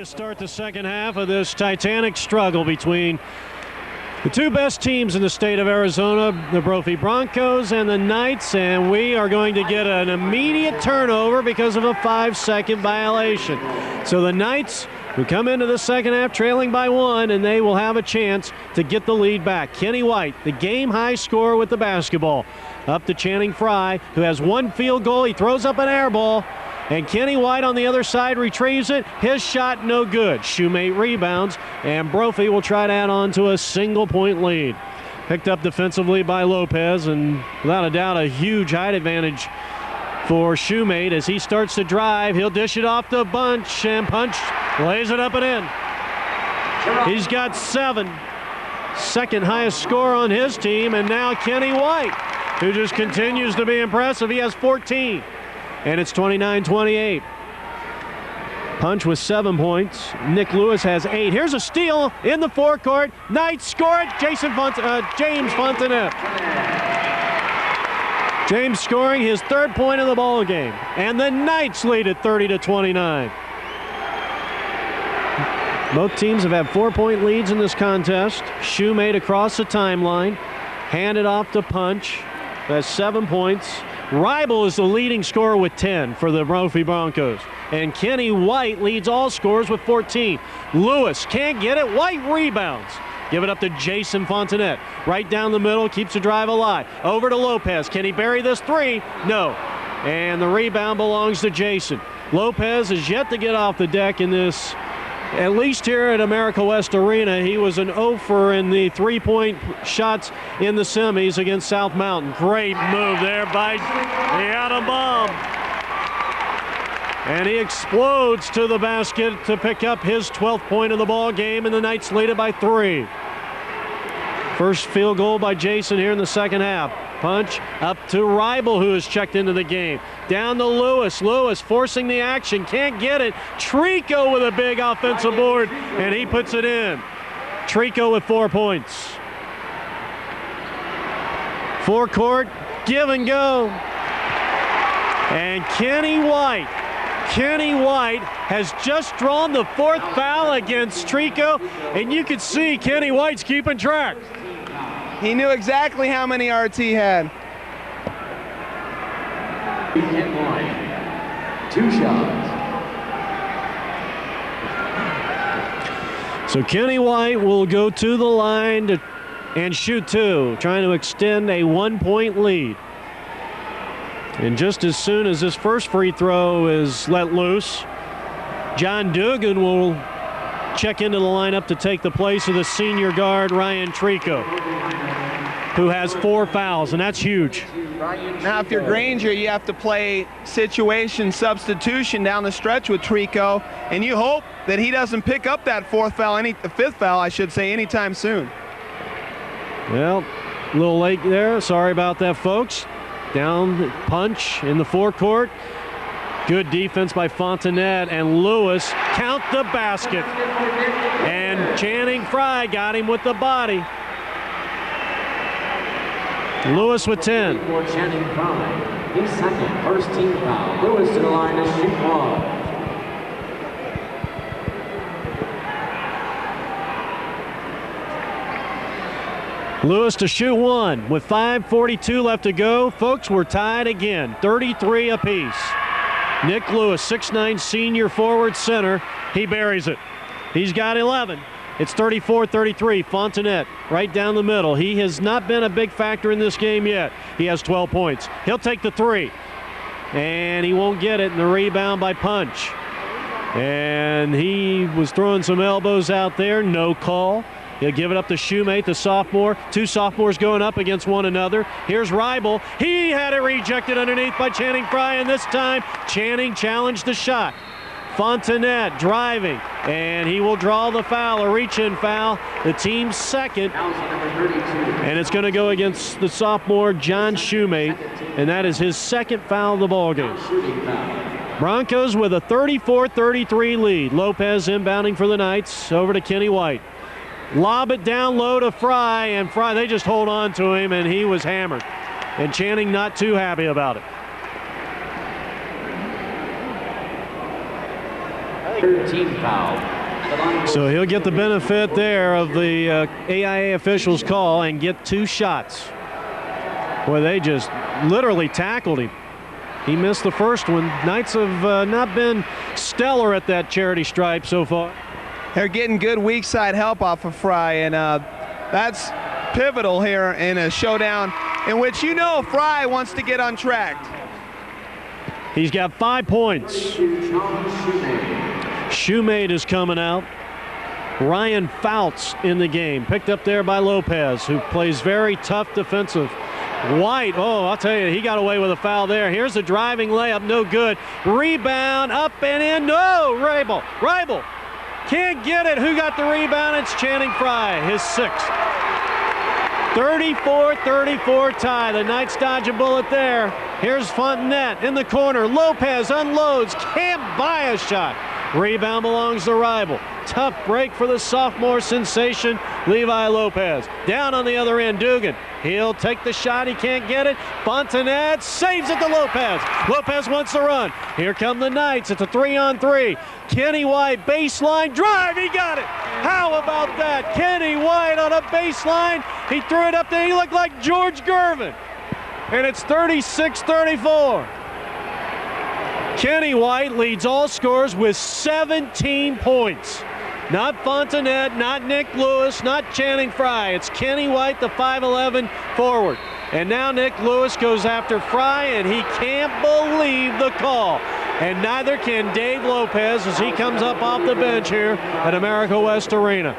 Start the second half of this titanic struggle between the 2 best teams in the state of Arizona, the Brophy Broncos and the Knights, and we are going to get an immediate turnover because of a 5-second violation. So the Knights will come into the second half trailing by 1, and they will have a chance to get the lead back. Kenny White, the game-high scorer with the basketball. Up to Channing Frye, who has 1 field goal. He throws up an air ball. And Kenny White on the other side retrieves it. His shot no good. Shoemate rebounds, and Brophy will try to add on to a single-point lead. Picked up defensively by Lopez, and without a doubt a huge height advantage for Shoemate as he starts to drive. He'll dish it off to Bunch, and Punch lays it up and in. He's got 7. Second highest score on his team, and now Kenny White, who just continues to be impressive. He has 14. And it's 29-28. Punch with 7 points. Nick Lewis has 8. Here's a steal in the forecourt. Knights score it. James Fontenette. James scoring his 3rd point of the ball game. And the Knights lead it 30-29. Both teams have had 4-point leads in this contest. Shoemate across the timeline. Handed off to Punch. That's 7 points. Ribel is the leading scorer with 10 for the Brophy Broncos. And Kenny White leads all scorers with 14. Lewis can't get it. White rebounds. Give it up to Jason Fontenette. Right down the middle, keeps the drive alive. Over to Lopez. Can he bury this 3? No. And the rebound belongs to Jason. Lopez is yet to get off the deck in this. At least here at America West Arena, he was an 0-for in the 3-point shots in the semis against South Mountain. Great move there by the atom bomb. And he explodes to the basket to pick up his 12th point of the ball game, and the Knights lead it by 3. First field goal by Jason here in the second half. Punch up to Ribel, who has checked into the game. Down to Lewis. Lewis forcing the action. Can't get it. Trico with a big offensive board, and he puts it in. Trico with 4 points. Forecourt, give and go. And Kenny White has just drawn the 4th foul against Trico, and you can see Kenny White's keeping track. He knew exactly how many RT had. 2 shots. So Kenny White will go to the line and shoot 2, trying to extend a 1-point lead. And just as soon as this first free throw is let loose, John Dugan will check into the lineup to take the place of the senior guard, Ryan Trico, who has 4 fouls, and that's huge. Now, if you're Granger, you have to play situation substitution down the stretch with Trico, and you hope that he doesn't pick up that 5th foul, I should say, anytime soon. Well, a little late there. Sorry about that, folks. Down Punch in the forecourt. Good defense by Fontenette, and Lewis count the basket. And Channing Frye got him with the body. Lewis with 10. For Channing Frye, his 2nd, first team foul. Lewis to the line to shoot 1. Lewis to shoot 1 with 5:42 left to go. Folks, we're tied again, 33 apiece. Nick Lewis, 6'9" senior forward center. He buries it. He's got 11. It's 34-33. Fontenette right down the middle. He has not been a big factor in this game yet. He has 12 points. He'll take the 3. And he won't get it. And the rebound by Punch. And he was throwing some elbows out there. No call. He'll give it up to Shoemate, the sophomore. 2 sophomores going up against one another. Here's Ribel. He had it rejected underneath by Channing Frye, and this time Channing challenged the shot. Fontenette driving, and he will draw the foul, a reach-in foul, the team's 2nd. And it's going to go against the sophomore, John Shoemate, and that is his 2nd foul of the ballgame. Broncos with a 34-33 lead. Lopez inbounding for the Knights, over to Kenny White. Lob it down low to Frye, and Frye, they just hold on to him, and he was hammered. And Channing not too happy about it. 13 foul. So he'll get the benefit there of the AIA officials' call and get 2 shots. Boy, they just literally tackled him. He missed the first one. Knights have not been stellar at that charity stripe so far. They're getting good weak side help off of Frye, and that's pivotal here in a showdown in which Frye wants to get untracked. He's got 5 points. Shoemate is coming out. Ryan Fouts in the game, picked up there by Lopez, who plays very tough defensive. White, oh, I'll tell you, he got away with a foul there. Here's the driving layup, no good. Rebound, up and in, no, Ribel. Can't get it. Who got the rebound? It's Channing Frye, his 6th. 34-34 tie. The Knights dodge a bullet there. Here's Fontenette in the corner. Lopez unloads, can't buy a shot. Rebound belongs to Rival. Tough break for the sophomore sensation, Levi Lopez. Down on the other end, Dugan. He'll take the shot. He can't get it. Fontanet saves it to Lopez. Lopez wants to run. Here come the Knights. It's a 3-on-3. Kenny White, baseline drive. He got it. How about that? Kenny White on a baseline. He threw it up there. He looked like George Gervin. And it's 36-34. Kenny White leads all scorers with 17 points. Not Fontanet, not Nick Lewis, not Channing Frye. It's Kenny White, the 5'11 forward. And now Nick Lewis goes after Frye, and he can't believe the call. And neither can Dave Lopez as he comes up off the bench here at America West Arena.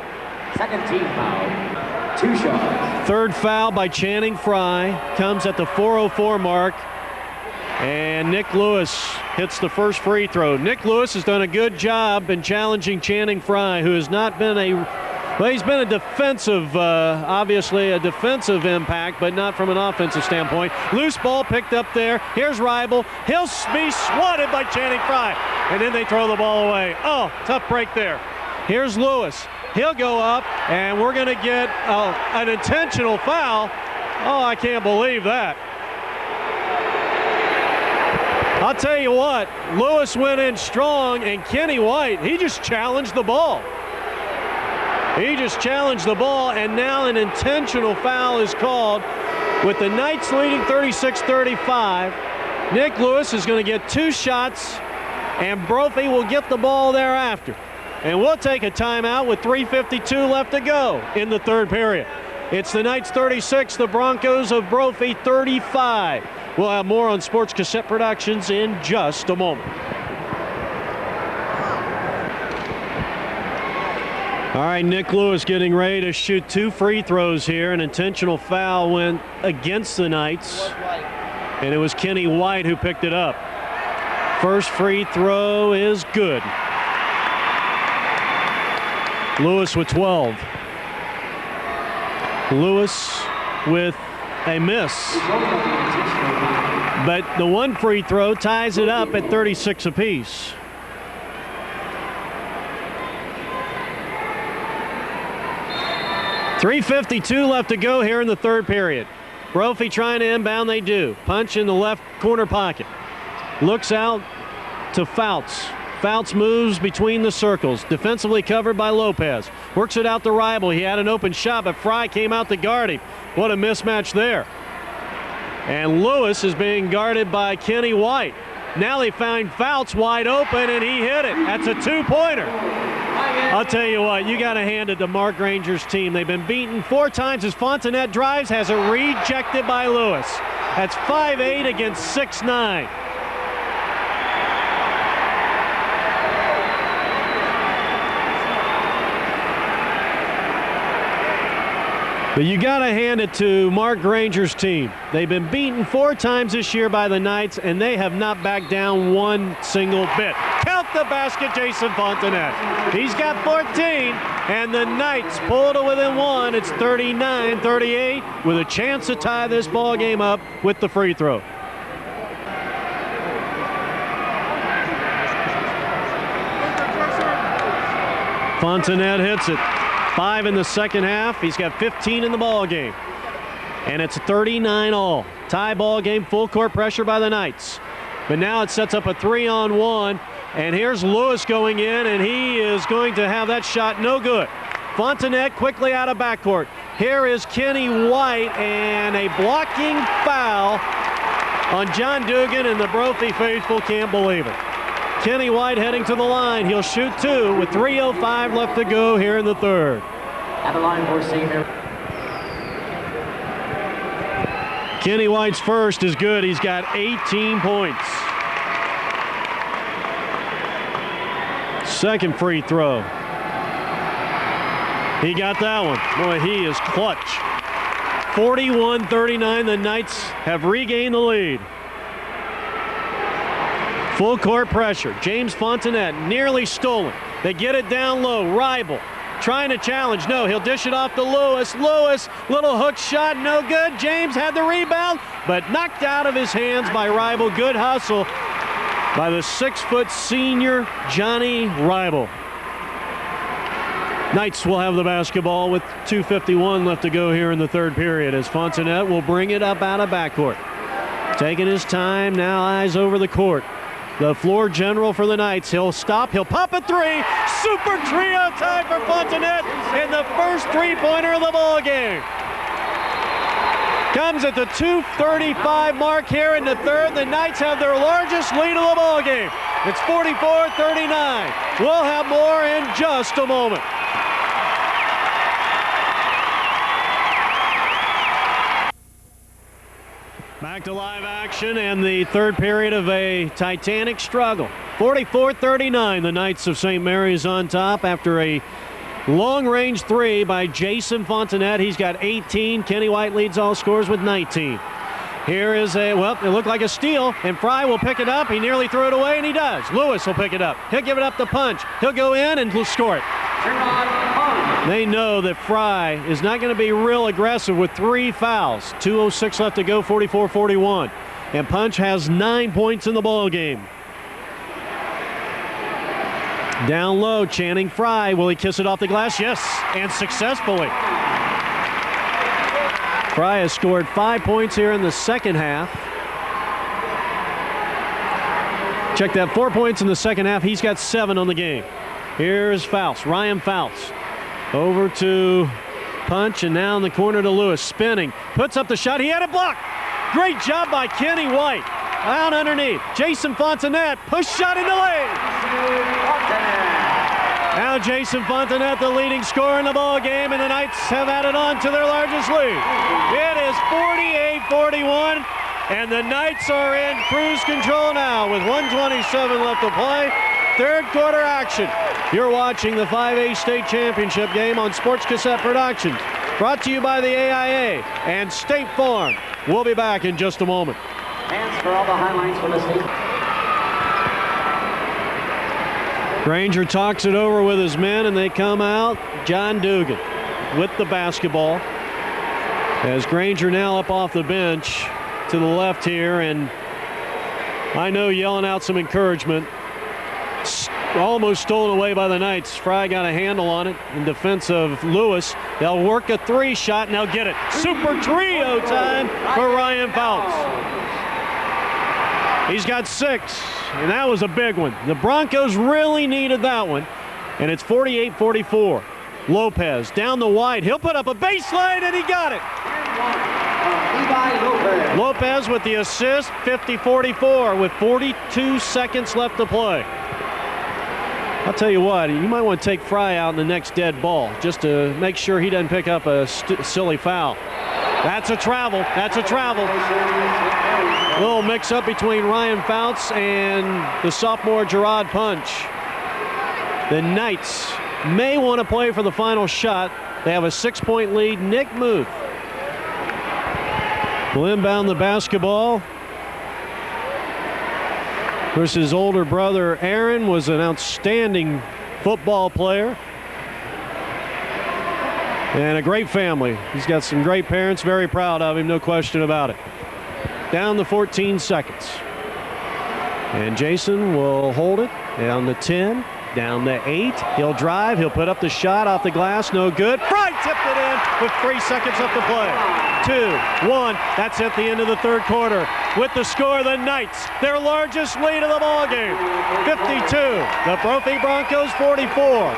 Second team foul. 2 shots. Third foul by Channing Frye comes at the 4:04 mark. And Nick Lewis hits the first free throw. Nick Lewis has done a good job in challenging Channing Frye, who has not been well, he's been a defensive, obviously a defensive impact, but not from an offensive standpoint. Loose ball picked up there. Here's Rival. He'll be swatted by Channing Frye. And then they throw the ball away. Oh, tough break there. Here's Lewis. He'll go up, and we're going to get an intentional foul. Oh, I can't believe that. I'll tell you what, Lewis went in strong, and Kenny White, he just challenged the ball. He just challenged the ball, and now an intentional foul is called. With the Knights leading 36-35, Nick Lewis is going to get 2 shots, and Brophy will get the ball thereafter. And we'll take a timeout with 3:52 left to go in the third period. It's the Knights 36, the Broncos of Brophy 35. We'll have more on Sports Cassette Productions in just a moment. All right, Nick Lewis getting ready to shoot 2 free throws here. An intentional foul went against the Knights, and it was Kenny White who picked it up. First free throw is good. Lewis with 12. Lewis with a miss. But the one free throw ties it up at 36 apiece. .352 left to go here in the third period. Brophy trying to inbound, they do. Punch in the left corner pocket. Looks out to Fouts. Fouts moves between the circles. Defensively covered by Lopez. Works it out to Rival. He had an open shot, but Frye came out to guard him. What a mismatch there. And Lewis is being guarded by Kenny White. Now they find Fouts wide open, and he hit it. That's a 2-pointer. I'll tell you what, you got to hand it to Mark Granger's team. They've been beaten 4 times as Fontanet drives, has it rejected by Lewis. That's 5'8" against 6'9". But you got to hand it to Mark Granger's team. They've been beaten 4 times this year by the Knights, and they have not backed down one single bit. Count the basket, Jason Fontanet. He's got 14, and the Knights pull to within 1. It's 39-38 with a chance to tie this ball game up with the free throw. Fontanet hits it. 5 in the second half. He's got 15 in the ball game. And it's 39-all. Tie ball game, full court pressure by the Knights. But now it sets up a 3-on-1. And here's Lewis going in, and he is going to have that shot no good. Fontanet quickly out of backcourt. Here is Kenny White, and a blocking foul on John Dugan, and the Brophy faithful can't believe it. Kenny White heading to the line. He'll shoot 2 with 3:05 left to go here in the third. At the line for senior. Kenny White's first is good. He's got 18 points. Second free throw. He got that one. Boy, he is clutch. 41-39. The Knights have regained the lead. Full court pressure. James Fontanet nearly stolen. They get it down low. Rival trying to challenge. No, he'll dish it off to Lewis. Lewis, little hook shot, no good. James had the rebound, but knocked out of his hands by Rival. Good hustle. by the 6-foot senior Johnny Ribel. Knights will have the basketball with 2:51 left to go here in the third period as Fontanet will bring it up out of backcourt. Taking his time, now eyes over the court. The floor general for the Knights. He'll stop, he'll pop a three. Super trio time for Fontanet in the first three-pointer of the ball game. Comes at the 2:35 mark here in the third. The Knights have their largest lead of the ball game. It's 44-39. We'll have more in just a moment. Back to live action and the third period of a titanic struggle. 44-39, the Knights of St. Mary's on top after a long-range three by Jason Fontanet. He's got 18. Kenny White leads all scores with 19. Here is it looked like a steal, and Fry will pick it up. He nearly threw it away, and he does. Lewis will pick it up. He'll give it up to Punch. He'll go in and score it. They know that Fry is not going to be real aggressive with 3 fouls. 2:06 left to go, 44-41. And Punch has 9 points in the ball game. Down low, Channing Fry. Will he kiss it off the glass? Yes, and successfully. Fry has scored 5 points here in the second half. Check that, 4 points in the second half. He's got 7 on the game. Here's Faust, Ryan Faust. Over to Punch, and now in the corner to Lewis. Spinning, puts up the shot. He had it blocked. Great job by Kenny White. Out underneath. Jason Fontanet, push shot in the lane. Now Jason Fontanet, the leading scorer in the ball game, and the Knights have added on to their largest lead. It is 48-41, and the Knights are in cruise control now with 1:27 left to play. Third quarter action. You're watching the 5A State Championship game on Sports Cassette Productions. Brought to you by the AIA and State Farm. We'll be back in just a moment. Hands for all the highlights for the state. Granger talks it over with his men, and they come out. John Dugan with the basketball. As Granger now up off the bench to the left here, and I know yelling out some encouragement. Almost stolen away by the Knights. Fry got a handle on it in defense of Lewis. They'll work a 3 shot, and they'll get it. Super trio time for Ryan Fouts. He's got 6, and that was a big one. The Broncos really needed that one, and it's 48-44. Lopez down the wide. He'll put up a baseline, and he got it. Lopez with the assist, 50-44 with 42 seconds left to play. I'll tell you what, you might want to take Fry out in the next dead ball just to make sure he doesn't pick up a silly foul. That's a travel. That's a travel. A little mix-up between Ryan Fouts and the sophomore Gerard Punch. The Knights may want to play for the final shot. They have a 6-point lead. Nick Muth will inbound the basketball. Of course, his older brother Aaron was an outstanding football player and a great family. He's got some great parents, very proud of him, no question about it. Down to 14 seconds. And Jason will hold it down to 10, down to 8. He'll drive, he'll put up the shot off the glass, no good. Fry tipped it in with 3 seconds left to play. 2, 1, that's at the end of the third quarter. With the score, the Knights, their largest lead of the ball game, 52. The Brophy Broncos, 44.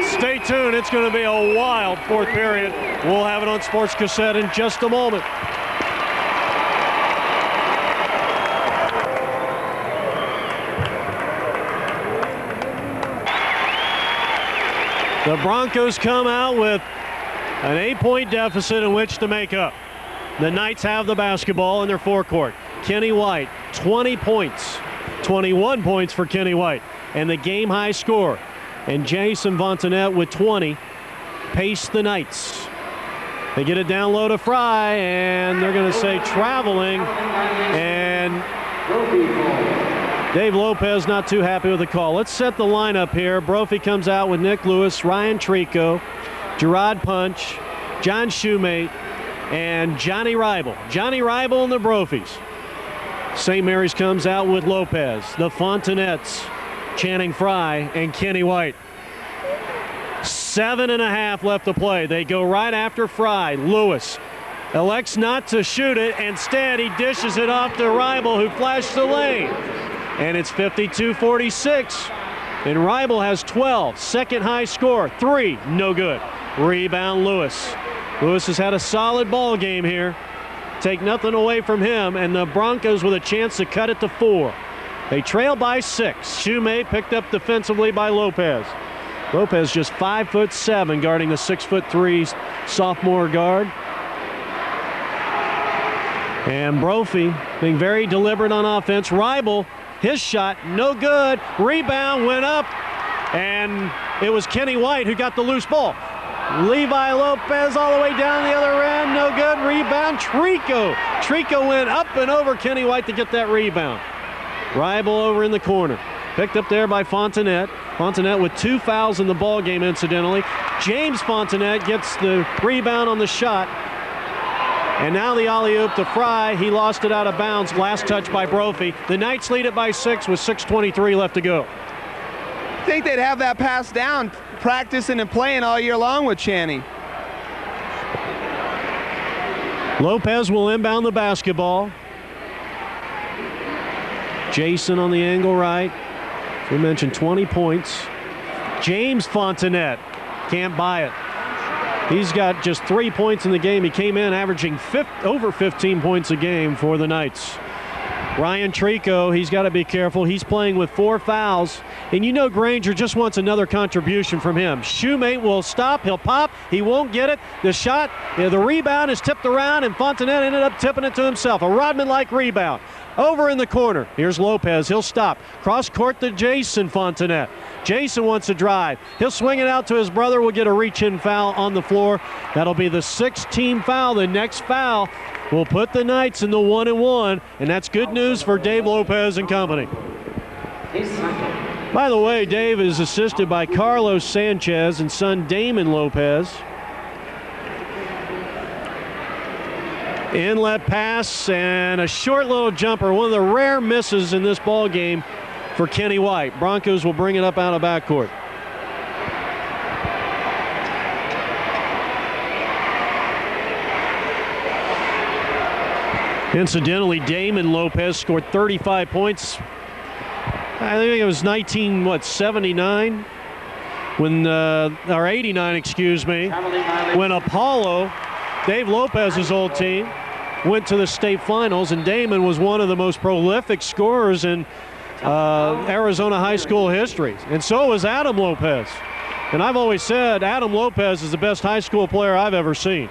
Stay tuned, it's going to be a wild fourth period. We'll have it on Sports Cassette in just a moment. The Broncos come out with an 8-point deficit in which to make up. The Knights have the basketball in their forecourt. Kenny White, 20 points. 21 points for Kenny White. And the game-high score. And Jason Fontanet with 20 pace the Knights. They get it down low to Fry, and they're going to say traveling. And Dave Lopez not too happy with the call. Let's set the lineup here. Brophy comes out with Nick Lewis, Ryan Trico, Gerard Punch, John Shoemate, and Johnny Ribel. Johnny Ribel and the Brophies. St. Mary's comes out with Lopez, the Fontanettes, Channing Frye, and Kenny White. 7.5 left to play. They go right after Frye. Lewis elects not to shoot it. Instead, he dishes it off to Ribel, who flashed the lane. And it's 52-46. And Ribel has 12. Second high score. 3, no good. Rebound Lewis. Lewis has had a solid ball game here. Take nothing away from him, and the Broncos with a chance to cut it to 4. They trail by 6. Shumate picked up defensively by Lopez. Lopez just 5'7", guarding the 6'3" sophomore guard. And Brophy being very deliberate on offense. Ribel, his shot, no good. Rebound went up, and it was Kenny White who got the loose ball. Levi Lopez all the way down the other end, no good. Rebound, Trico. Trico went up and over Kenny White to get that rebound. Ribel over in the corner. Picked up there by Fontanette. Fontanette with 2 fouls in the ball game, incidentally. James Fontanette gets the rebound on the shot. And now the alley-oop to Frye. He lost it out of bounds. Last touch by Brophy. The Knights lead it by 6 with 6:23 left to go. I think they'd have that pass down, practicing and playing all year long with Channing. Lopez will inbound the basketball. Jason on the angle right. We mentioned 20 points. James Fontanette can't buy it. He's got just 3 points in the game. He came in averaging over 15 points a game for the Knights. Ryan Trico, he's got to be careful. He's playing with 4 fouls. And you know Granger just wants another contribution from him. Shumate will stop. He'll pop. He won't get it. The shot, the rebound is tipped around, and Fontanette ended up tipping it to himself. A Rodman-like rebound. Over in the corner. Here's Lopez. He'll stop. Cross court to Jason Fontanette. Jason wants to drive. He'll swing it out to his brother. Will get a reach-in foul on the floor. That'll be the 6th team foul. The next foul will put the Knights in the 1-1, and that's good news for Dave Lopez and company. By the way, Dave is assisted by Carlos Sanchez and son Damon Lopez. Inlet pass and a short little jumper. One of the rare misses in this ball game for Kenny White. Broncos will bring it up out of backcourt. Incidentally, Damon Lopez scored 35 points. I think it was 79 when, or 89, excuse me, when Apollo, Dave Lopez's old team, went to the state finals, and Damon was one of the most prolific scorers in Arizona high school history. And so was Adam Lopez. And I've always said Adam Lopez is the best high school player I've ever seen.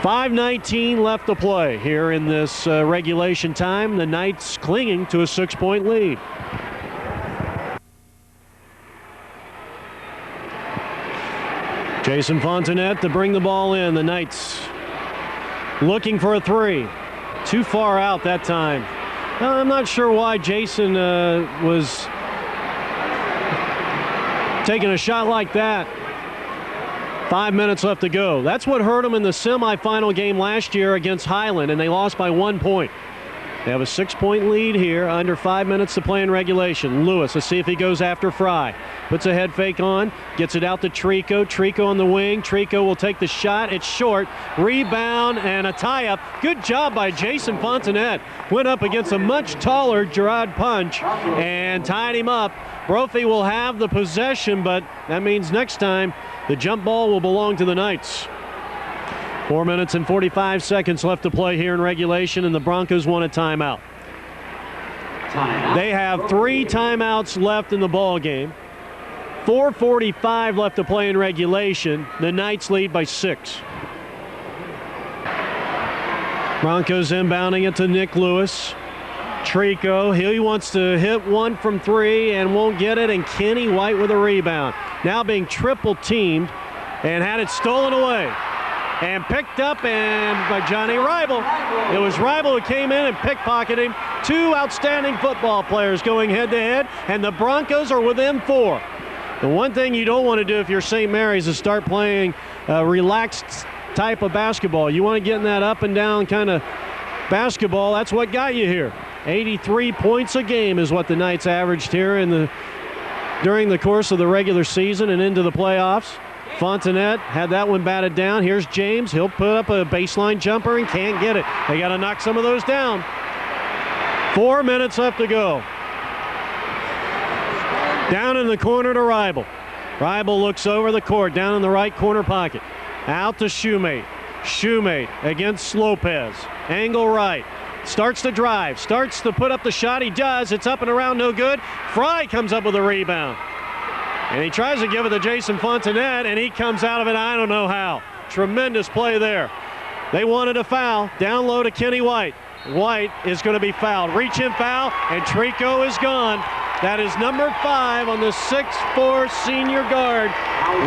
5:19 left to play here in this regulation time. The Knights clinging to a 6-point lead. Jason Fontanette to bring the ball in. The Knights looking for a 3. Too far out that time. I'm not sure why Jason was taking a shot like that. 5 minutes left to go. That's what hurt them in the semifinal game last year against Highland, and they lost by 1 point. They have a 6-point lead here, under 5 minutes to play in regulation. Lewis, let's see if he goes after Frye. Puts a head fake on, gets it out to Trico. Trico on the wing. Trico will take the shot. It's short. Rebound and a tie-up. Good job by Jason Fontanette. Went up against a much taller Gerard Punch and tied him up. Brophy will have the possession, but that means next time the jump ball will belong to the Knights. 4 minutes and 45 seconds left to play here in regulation, and the Broncos want a timeout. They have 3 timeouts left in the ball game. 4:45 left to play in regulation. The Knights lead by 6. Broncos inbounding it to Nick Lewis. Trico, he wants to hit one from 3 and won't get it, and Kenny White with a rebound. Now being triple teamed and had it stolen away. And picked up by Johnny Ribel. It was Ribel who came in and pickpocketed him. 2 outstanding football players going head-to-head, and the Broncos are within 4. The one thing you don't want to do if you're St. Mary's is start playing a relaxed type of basketball. You want to get in that up and down kind of basketball, that's what got you here. 83 points a game is what the Knights averaged here during the course of the regular season and into the playoffs. Fontenette had that one batted down. Here's James. He'll put up a baseline jumper and can't get it. They got to knock some of those down. 4 minutes left to go. Down in the corner to Ribel. Ribel looks over the court, down in the right corner pocket. Out to Shoemate. Shoemate against Lopez. Angle right. Starts to drive. Starts to put up the shot. He does. It's up and around, no good. Fry comes up with a rebound. And he tries to give it to Jason Fontenette, and he comes out of it, I don't know how. Tremendous play there. They wanted a foul. Down low to Kenny White. White is going to be fouled. Reach-in foul, and Trico is gone. That is number 5 on the 6'4" senior guard,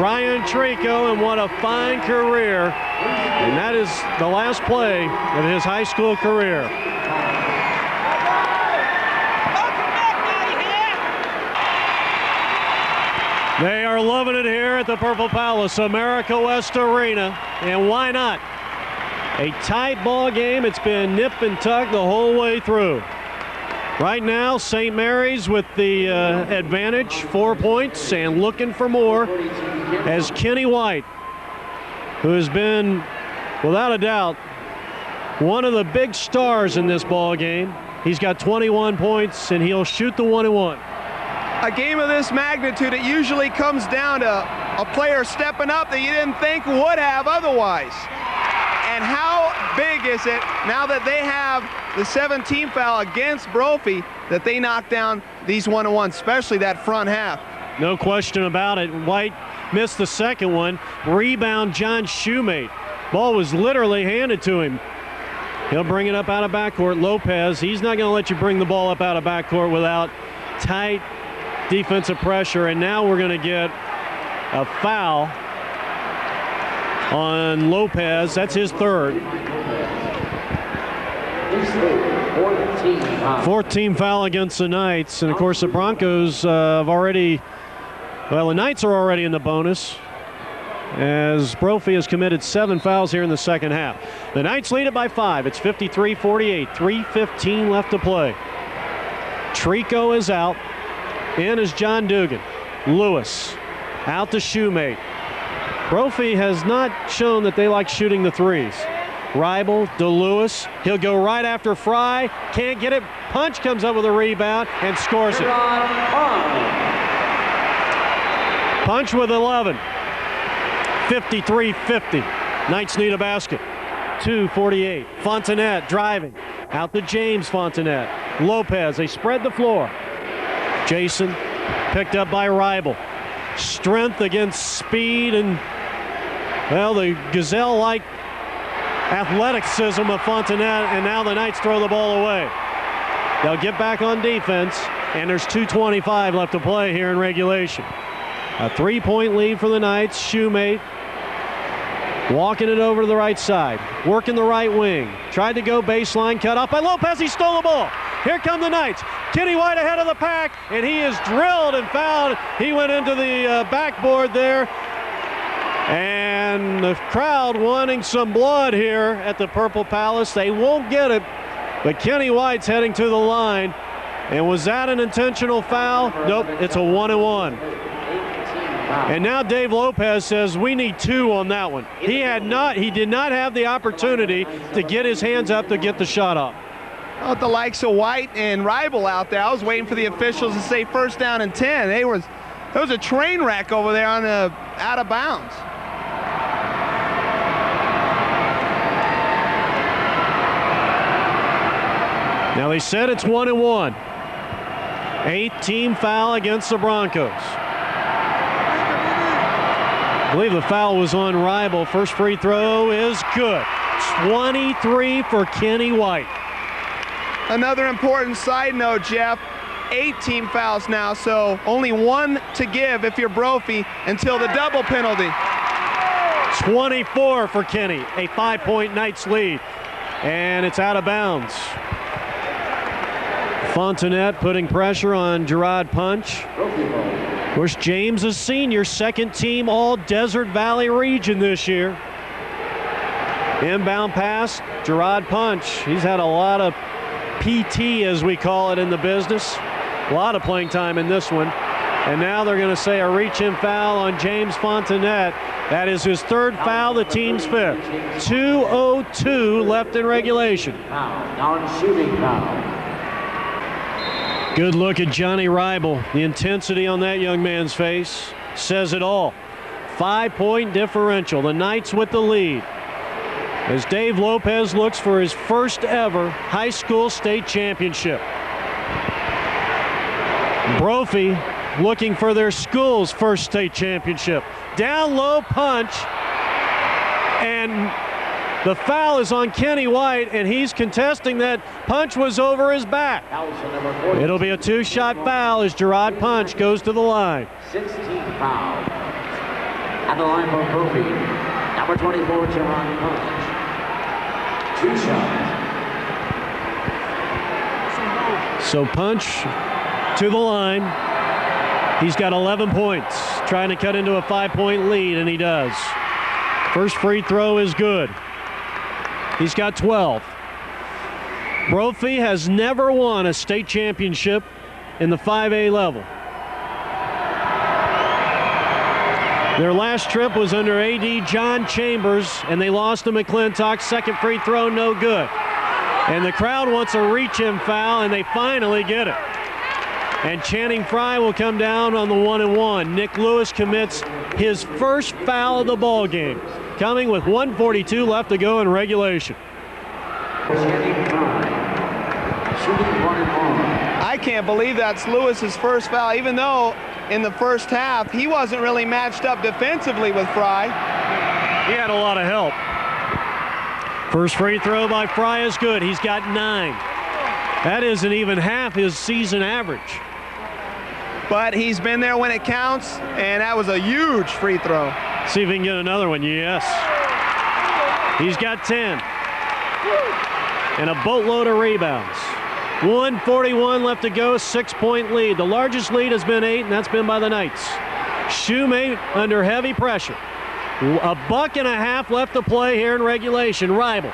Ryan Trico, and what a fine career. And that is the last play of his high school career. They are loving it here at the Purple Palace, America West Arena, and why not? A tight ball game. It's been nip and tuck the whole way through. Right now, St. Mary's with the advantage, 4 points, and looking for more as Kenny White, who has been, without a doubt, one of the big stars in this ball game. He's got 21 points, and he'll shoot the 1-and-1. A game of this magnitude, it usually comes down to a player stepping up that you didn't think would have otherwise. And how big is it now that they have the 17 foul against Brophy that they knock down these 1-and-1, especially that front half? No question about it. White missed the second one. Rebound, John Shoemate. Ball was literally handed to him. He'll bring it up out of backcourt. Lopez, he's not going to let you bring the ball up out of backcourt without tight defensive pressure. And now we're going to get a foul on Lopez. That's his third. 14th foul against the Knights. And of course the Broncos have already, well, the Knights are already in the bonus as Brophy has committed 7 fouls here in the second half. The Knights lead it by 5. It's 53-48, 3:15 left to play. Trico is out. In is John Dugan. Lewis out to Shoemate. Brophy has not shown that they like shooting the threes. Ribel, DeLewis, he'll go right after Fry, can't get it. Punch comes up with a rebound and scores it. Punch with 11. 53-50. Knights need a basket. 2:48. Fontenette driving. Out to James Fontenette. Lopez, they spread the floor. Jason picked up by Ribel. Strength against speed and, well, the gazelle-like athleticism of Fontenette, and now the Knights throw the ball away. They'll get back on defense, and there's 2:25 left to play here in regulation. A 3-point lead for the Knights. Shoemate walking it over to the right side, working the right wing. Tried to go baseline, cut off by Lopez. He stole the ball. Here come the Knights. Kenny White ahead of the pack, and he is drilled and fouled. He went into the backboard there. And the crowd wanting some blood here at the Purple Palace. They won't get it, but Kenny White's heading to the line. And was that an intentional foul? Nope, it's a 1-and-1. And now Dave Lopez says we need 2 on that one. He did not have the opportunity to get his hands up to get the shot off. Well, the likes of White and Ribel out there, I was waiting for the officials to say first down and 10. There was a train wreck over there on the out of bounds. Now they said it's 1-and-1. 8th-team foul against the Broncos. I believe the foul was on Ribel. First free throw is good. 23 for Kenny White. Another important side note, Jeff, 8 team fouls now, so only 1 to give if you're Brophy until the double penalty. 24 for Kenny, a 5-point Knights lead, and it's out of bounds. Fontenette putting pressure on Gerard Punch. Of course, James is senior, 2nd team all Desert Valley region this year. Inbound pass, Gerard Punch. He's had a lot of PT, as we call it in the business. A lot of playing time in this one. And now they're going to say a reach-in foul on James Fontenette. That is his third foul, the team's fifth. 2:02 left in regulation. Non-shooting foul. Good look at Johnny Reibel. The intensity on that young man's face says it all. 5-point differential. The Knights with the lead. As Dave Lopez looks for his first ever high school state championship. Brophy looking for their school's first state championship. Down low punch, and the foul is on Kenny White, and he's contesting that punch was over his back. It'll be a two-shot foul as Gerard Punch goes to the line. 16 foul. At the line for Brophy, number 24, Gerard Punch. 2 shots. So Punch to the line. He's got 11 points, trying to cut into a 5-point lead, and he does. First free throw is good. He's got 12. Brophy has never won a state championship in the 5A level. Their last trip was under AD John Chambers, and they lost to McClintock. Second free throw, no good. And the crowd wants a reach-in foul, and they finally get it. And Channing Frye will come down on the 1-and-1. Nick Lewis commits his first foul of the ball game, coming with 1:42 left to go in regulation. Channing Frye, shooting 1-and-1. I can't believe that's Lewis's first foul, even though in the first half he wasn't really matched up defensively with Frye. He had a lot of help. First free throw by Frye is good. He's got 9. That isn't even half his season average. But he's been there when it counts, and that was a huge free throw. See if he can get another one. Yes. He's got 10. And a boatload of rebounds. 1:41 left to go, 6-point lead. The largest lead has been 8, and that's been by the Knights. Shoemate under heavy pressure. A buck and a half left to play here in regulation. Reibel.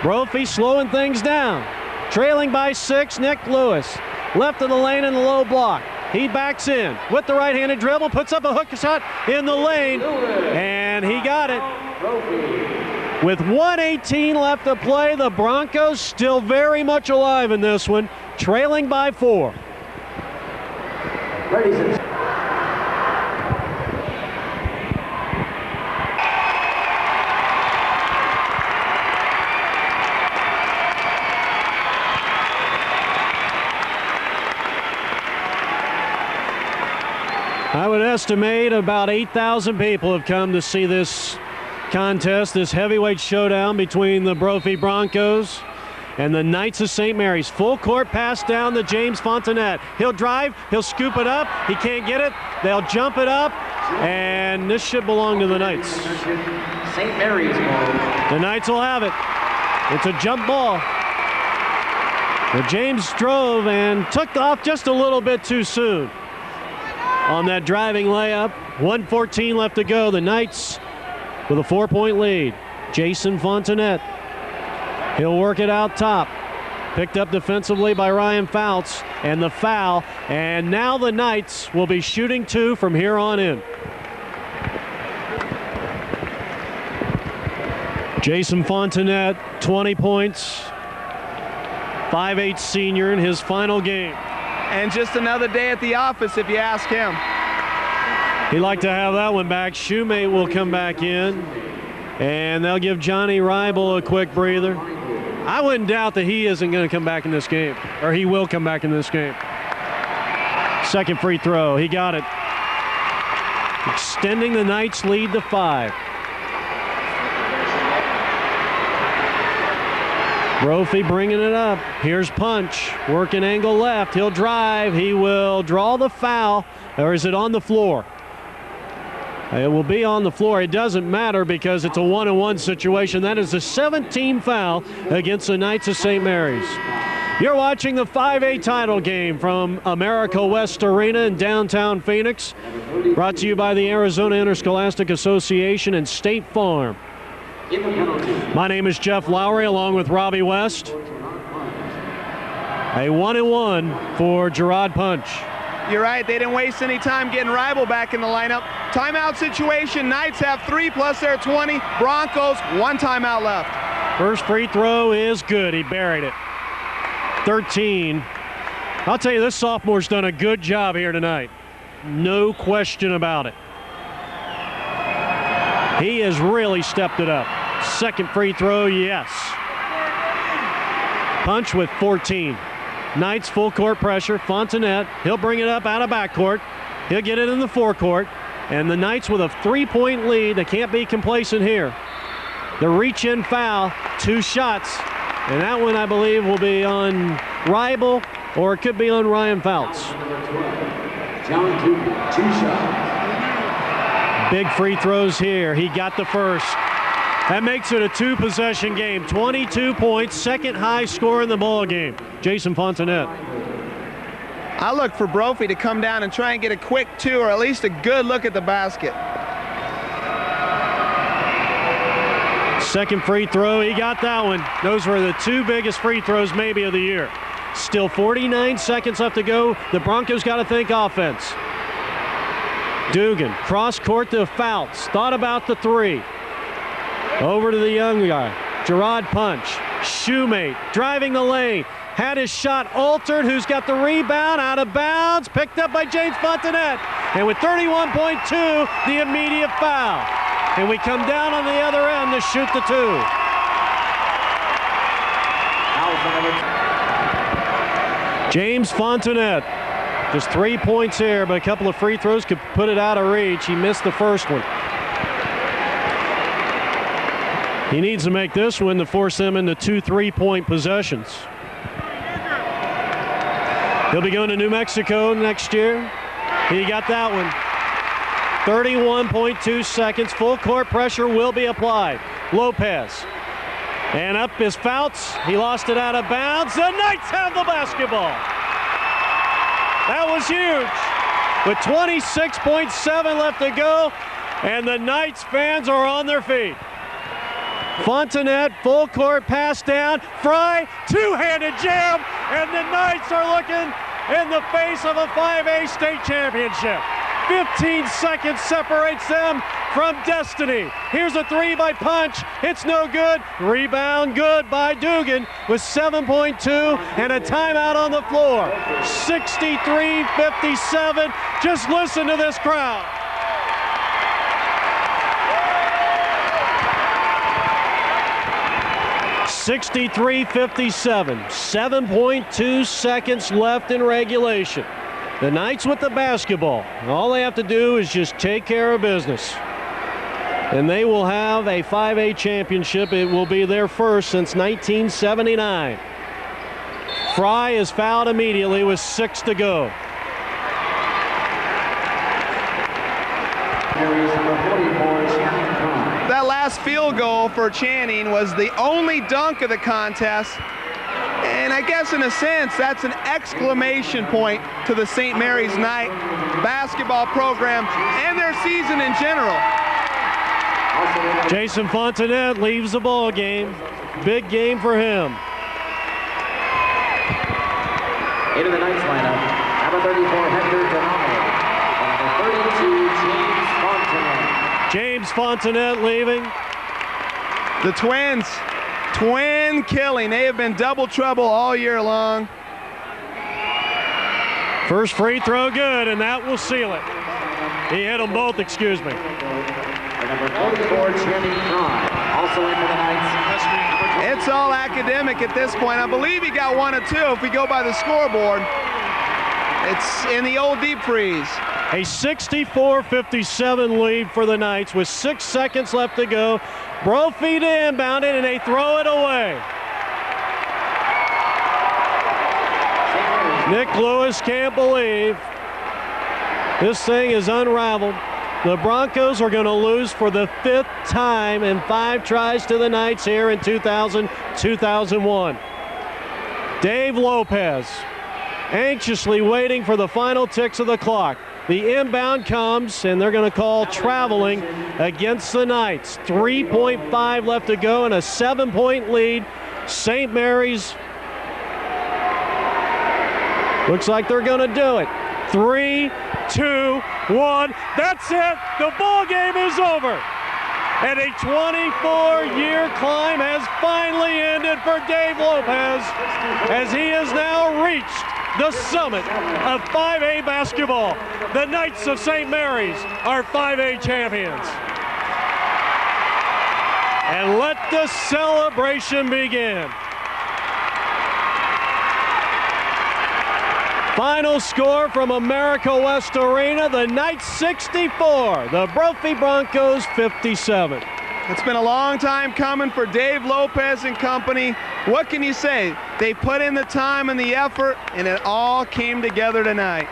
Brophy slowing things down. Trailing by 6, Nick Lewis. Left of the lane in the low block. He backs in with the right-handed dribble, puts up a hook shot in the lane, and he got it. With 1:18 left to play, the Broncos still very much alive in this one, trailing by 4. Ladies and I would estimate about 8,000 people have come to see this contest, this heavyweight showdown between the Brophy Broncos and the Knights of St. Mary's. Full court pass down to James Fontenette. He'll drive, he'll scoop it up, he can't get it, they'll jump it up, and this should belong to the Knights. St. Mary's ball. The Knights will have it. It's a jump ball. But James drove and took off just a little bit too soon on that driving layup. 1:14 left to go. The Knights with a 4-point lead. Jason Fontenette. He'll work it out top. Picked up defensively by Ryan Fouts, and the foul. And now the Knights will be shooting 2 from here on in. Jason Fontenette, 20 points. 5'8" senior in his final game. And just another day at the office, if you ask him. He'd like to have that one back. Shoemate will come back in, and they'll give Johnny Reibel a quick breather. I wouldn't doubt that he isn't going to come back in this game, or he will come back in this game. Second free throw, he got it. Extending the Knights' lead to 5. Brophy bringing it up. Here's Punch, working angle left. He'll drive. He will draw the foul, or is it on the floor? It will be on the floor. It doesn't matter because it's a 1-on-1 situation. That is a 17 foul against the Knights of St. Mary's. You're watching the 5A title game from America West Arena in downtown Phoenix. Brought to you by the Arizona Interscholastic Association and State Farm. in the penalty. My name is Jeff Lowry along with Robbie West. A 1-1 for Gerard Punch. You're right, they didn't waste any time getting Rival back in the lineup. Timeout situation, Knights have 3 plus their 20. Broncos, 1 timeout left. First free throw is good, he buried it. 13. I'll tell you, this sophomore's done a good job here tonight. No question about it. He has really stepped it up. Second free throw, yes. Punch with 14. Knights full court pressure. Fontenette, he'll bring it up out of backcourt. He'll get it in the forecourt. And the Knights with a 3-point lead. They can't be complacent here. The reach-in foul, 2 shots. And that one, I believe, will be on Ribel, or it could be on Ryan Fouts. John Cooper, 2 shots. Big free throws here. He got the first. That makes it a 2-possession game. 22 points, second high score in the ball game. Jason Fontenette. I look for Brophy to come down and try and get a quick 2 or at least a good look at the basket. Second free throw, he got that one. Those were the 2 biggest free throws maybe of the year. Still 49 seconds left to go. The Broncos got to think offense. Dugan, cross court to Fouts. Thought about the 3. Over to the young guy. Gerard Punch. Shoemate driving the lane. Had his shot altered. Who's got the rebound? Out of bounds. Picked up by James Fontenette. And with 31.2, the immediate foul. And we come down on the other end to shoot the 2. James Fontenette. Just 3 points here, but a couple of free throws could put it out of reach. He missed the first one. He needs to make this one to force them into 2 3-point possessions. He'll be going to New Mexico next year. He got that one. 31.2 seconds. Full court pressure will be applied. Lopez. And up is Fouts. He lost it out of bounds. The Knights have the basketball. That was huge. With 26.7 left to go, and the Knights fans are on their feet. Fontenette, full court pass down. Fry, 2-handed jam, and the Knights are looking in the face of a 5A state championship. 15 seconds separates them from destiny. Here's a 3 by Punch. It's no good. Rebound good by Dugan with 7.2 and a timeout on the floor. 63-57. Just listen to this crowd. (63-57). 7.2 seconds left in regulation. The Knights with the basketball. All they have to do is just take care of business. And they will have a 5A championship. It will be their first since 1979. Fry is fouled immediately with 6 to go. That last field goal for Channing was the only dunk of the contest. And I guess in a sense, that's an exclamation point to the St. Mary's Knight basketball program and their season in general. Jason Fontenette leaves the ball game. Big game for him. Into the Knights lineup, number 34, Hector Denali. Number 32, James Fontenette. James Fontenette leaving. The Twins, twin killing. They have been double trouble all year long. First free throw good, and that will seal it. He hit them both, excuse me. Number 44, Channing Fry, also in for the Knights. It's all academic at this point. I believe he got 1 or 2 if we go by the scoreboard. It's in the old deep freeze. A 64-57 lead for the Knights with 6 seconds left to go. Brophy to inbound it, and they throw it away. Nick Lewis can't believe this thing is unraveled. The Broncos are going to lose for the 5th time in 5 tries to the Knights here in 2000-2001. Dave Lopez anxiously waiting for the final ticks of the clock. The inbound comes, and they're going to call traveling against the Knights. 3.5 left to go and a 7-point lead. St. Mary's looks like they're going to do it. 3, 2, 1. That's it. The ball game is over. And a 24-year climb has finally ended for Dave Lopez as he has now reached the summit of 5A basketball. The Knights of St. Mary's are 5A champions. And let the celebration begin. Final score from America West Arena, the Knights 64, the Brophy Broncos 57. It's been a long time coming for Dave Lopez and company. What can you say? They put in the time and the effort, and it all came together tonight.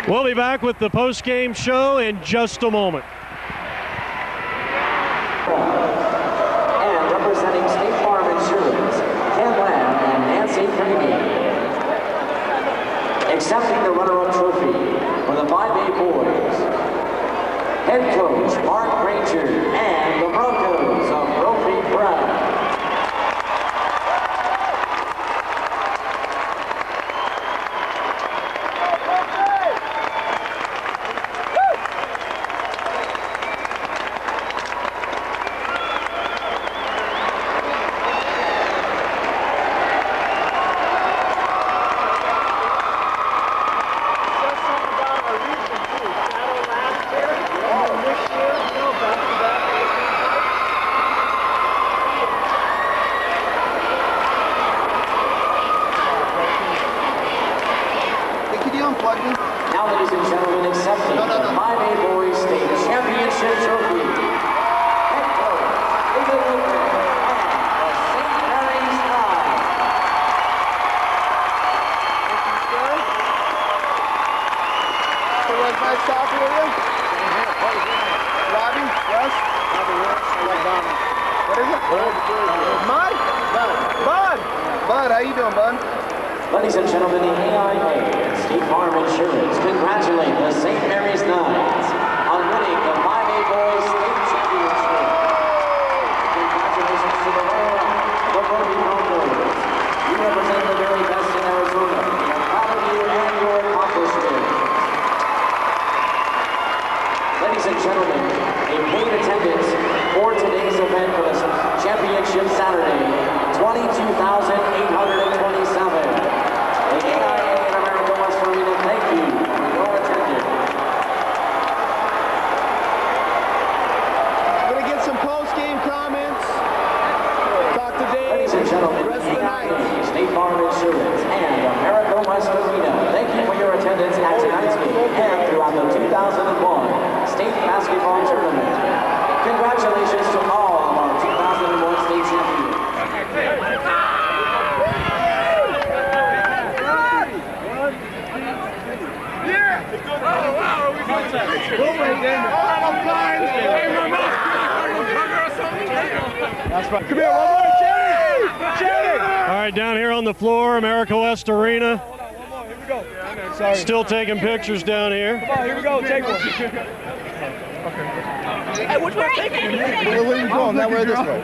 We'll be back with the post-game show in just a moment. And representing State Farm Insurance, Ken Lamb and Nancy Freeman. Accepting the runner-up trophy for the 5A boys, head coach Mark Granger and the Broncos of Brophy Brown. Now, ladies and gentlemen, accepting the 5A Boys State Championship Trophy, head coach David Lopez and the St. Mary's Knights. So that's my stop for you? Robbie? Yes? What is it? Bud? Bud! Bud, how you doing, Bud? Ladies and gentlemen, the AIA State Farm Insurance congratulate the St. Mary's Knights on winning the 5A Boys State Championship. Congratulations to the runner-up, the Brophy Broncos. You represent the very best in Arizona. We are proud of you and your accomplishments. Ladies and gentlemen, a paid attendance for today's event was Championship Saturday, 22,827. The AIA and America West Arena, thank you for your attendance. I'm going to get some post-game comments. Talk to Dave. Ladies and gentlemen, Rest of the night. AIA, State Farm Insurance, and America West Arena, thank you for your attendance at tonight's game and throughout the 2001 State Basketball Tournament. Congratulations to all of our 2001 state champions. That's right. Come here, one more, Jenny! All right, down here on the floor, America West Arena. One more, here we go. Sorry. Still taking pictures down here. Come on, here we go, take one. Hey, which way are you taking? Where are you going? Now we're this way.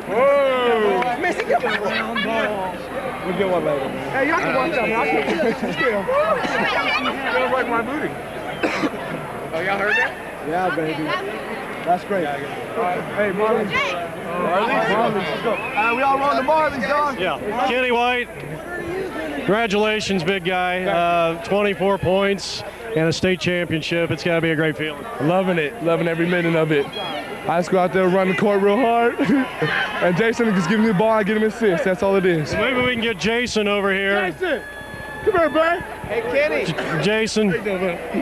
Whoa! Missy, get back. We'll get one later. Hey, you have to watch that, man. I can't still. Feels like my booty. Oh, y'all heard that? Yeah, baby. That's great. Hey, Marlon. Marlins, let's go. We all run the Marlins, John. Yeah, Kenny White, congratulations, big guy. 24 points and a state championship. It's got to be a great feeling. Loving it, loving every minute of it. I just go out there, run the court real hard, and Jason just give me the ball, I get him assists. That's all it is. Maybe we can get Jason over here. Jason, come here, bud. Hey, Kenny. Jason,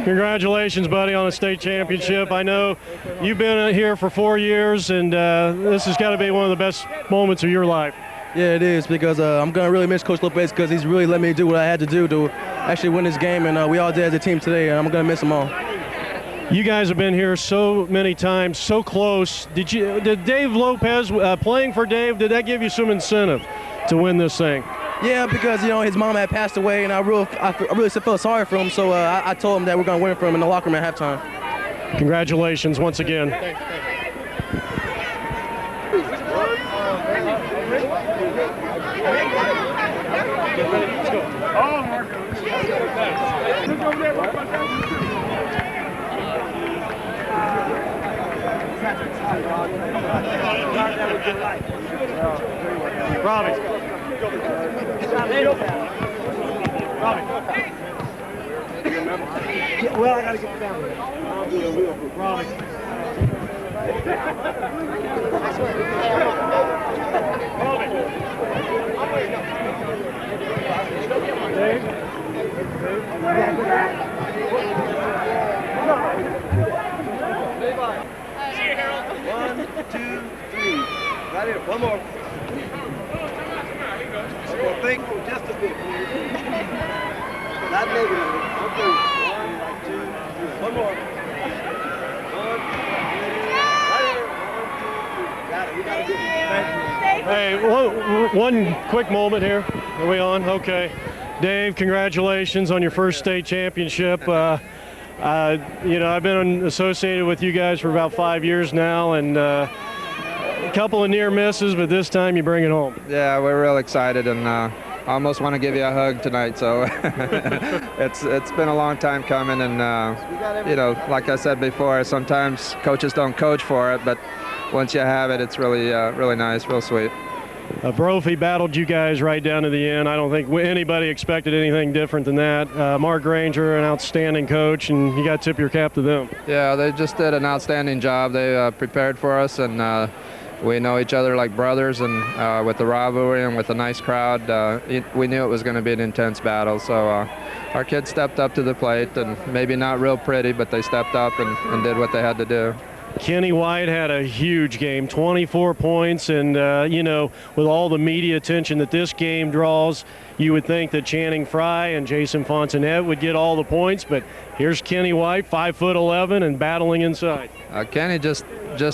congratulations, buddy, on a state championship. I know you've been here for 4 years, and this has got to be one of the best moments of your life. Yeah, it is, because I'm going to really miss Coach Lopez because he's really let me do what I had to do to actually win this game, and we all did as a team today, and I'm going to miss them all. You guys have been here so many times, so close. Did Dave Lopez, playing for Dave, did that give you some incentive to win this thing? Yeah, because his mom had passed away, and I really felt sorry for him. So I told him that we're gonna win for him in the locker room at halftime. Congratulations once again. Robbie. Well, I gotta get down there. I'll do the wheel for Robbie. One, two, three. Right here. One more. Well, think just a bit. Not negative. Okay. One, two, three. One more. One, two, right here. One, two, three. Got it. We got a good one. Hey, one quick moment here. Are we on? Okay. Dave, congratulations on your first state championship. I've been associated with you guys for about 5 years now, and a couple of near misses, but this time you bring it home. Yeah, we're real excited, and I almost want to give you a hug tonight. So it's been a long time coming, and like I said before, sometimes coaches don't coach for it, but once you have it, it's really really nice, real sweet. Brophy battled you guys right down to the end. I don't think anybody expected anything different than that. Mark Granger, an outstanding coach, and you got to tip your cap to them. Yeah, they just did an outstanding job. They prepared for us, and we know each other like brothers, and with the rivalry and with a nice crowd, we knew it was going to be an intense battle. So our kids stepped up to the plate, and maybe not real pretty, but they stepped up and did what they had to do. Kenny White had a huge game, 24 points, and with all the media attention that this game draws, you would think that Channing Frye and Jason Fontenette would get all the points, but here's Kenny White, 5'11", and battling inside. Kenny just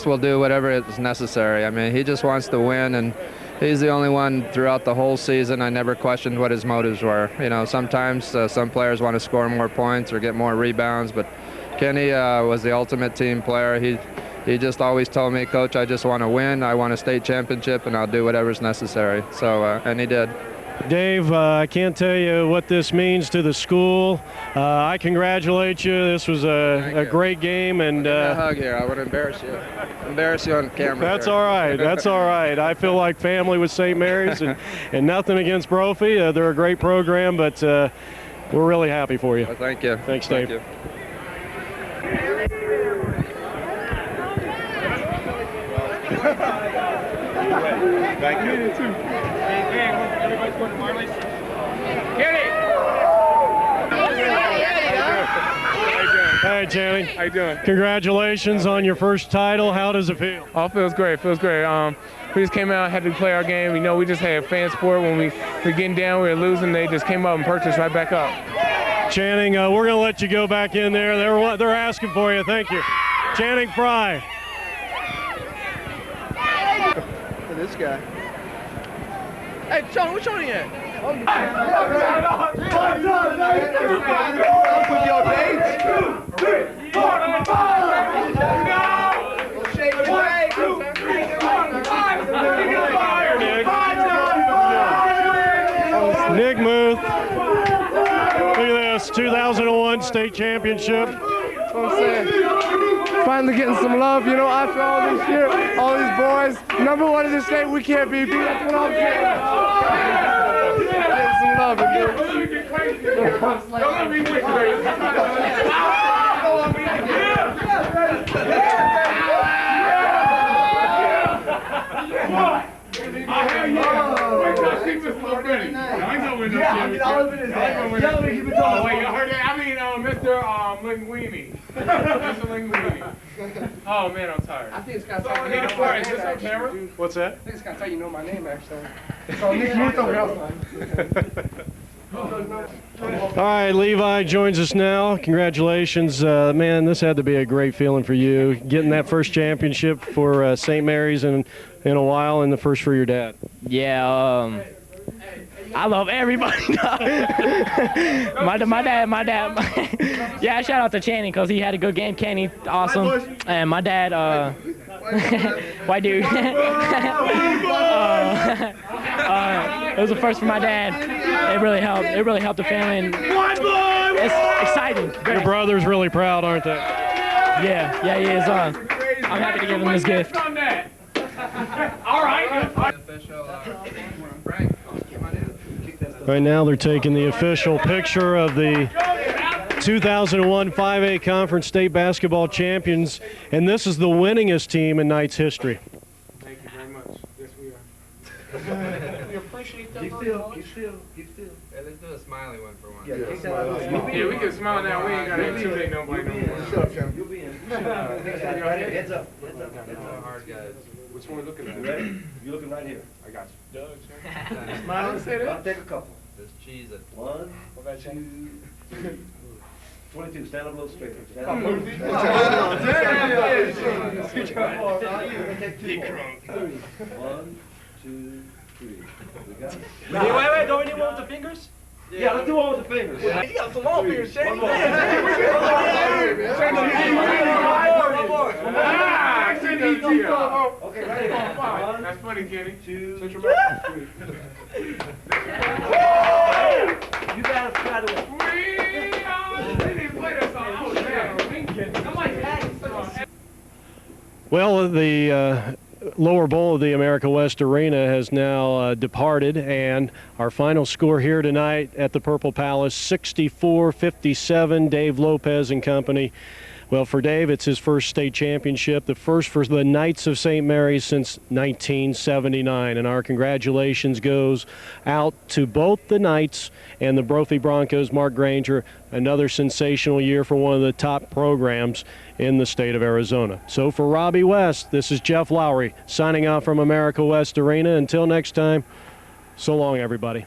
will do whatever is necessary. I mean, he just wants to win, and he's the only one throughout the whole season. I never questioned what his motives were. Sometimes some players want to score more points or get more rebounds, but Kenny was the ultimate team player. He just always told me, Coach, I just want to win. I want a state championship, and I'll do whatever's necessary. So, and he did. Dave, I can't tell you what this means to the school. I congratulate you. This was a great game. And a hug here. I want to embarrass you on camera. That's here. all right. That's all right. I feel like family with St. Mary's, and nothing against Brophy. They're a great program, but we're really happy for you. Well, thank you. Thanks, Dave. Thank you. Thank you. Everybody's going to Marley's. Get it! Hey, Channing. How you doing? Congratulations on your first title. How does it feel? Oh, it feels great. Feels great. We just came out, had to play our game. We just had fan support. When we were getting down, we were losing. They just came up and perked us right back up. Channing, we're going to let you go back in there. They're asking for you. Thank you. Channing Frye. This guy. Hey, Sean, which one are you at? Nick Muth. Look at this, 2001 state championship. That's what I'm saying. Finally getting some love, after all this year, all these boys. Number one in the state, we can't be beat. That's what I'm saying. Getting some love, Mr. Linguini. Mr. Linguini. Oh man, I'm tired. I think it's kind of tight. Is this on camera? What's that? I think it's kind of tight. You know my name actually. So Nick Muth over All right, Levi joins us now. Congratulations. Man, this had to be a great feeling for you, getting that first championship for St. Mary's in a while, and the first for your dad. Yeah, I love everybody. my dad. Yeah, shout out to Channing because he had a good game. Kenny, awesome. And my dad, white dude. It was the first for my dad. It really helped. It really helped the family. And it's exciting. Your brother's really proud, aren't they? Yeah, he is. I'm happy to give him this gift. All right. Right now they're taking the official picture of the 2001 5A Conference State Basketball Champions, and this is the winningest team in Knight's history. Thank you very much. Yes, we are. We appreciate that. Keep still. Hey, let's do a smiley one for once. Yeah, we can smile now. We ain't got to intimidate nobody no more. Shut up, Sam. You'll be in. Heads up. Hard guys. Which one we looking at? You ready? You're looking right here. I got you. Smile. Say that. I'll take a couple. Just cheese it. 1, 2, 3. 22. Stand up a little straighter. Stand up. 1, 2, 3. We got it. Wait, don't we need one with the fingers? Yeah, let's do one with the fingers. You got some long fingers, Shane. One more. Okay, right here. That's funny, Kenny. 2, 3. You gotta try to Well, the lower bowl of the America West Arena has now departed, and our final score here tonight at the Purple Palace, 64-57, Dave Lopez and company. Well, for Dave, it's his first state championship, the first for the Knights of St. Mary's since 1979. And our congratulations goes out to both the Knights and the Brophy Broncos. Mark Granger, another sensational year for one of the top programs in the state of Arizona. So for Robbie West, this is Jeff Lowry signing out from America West Arena. Until next time, so long, everybody.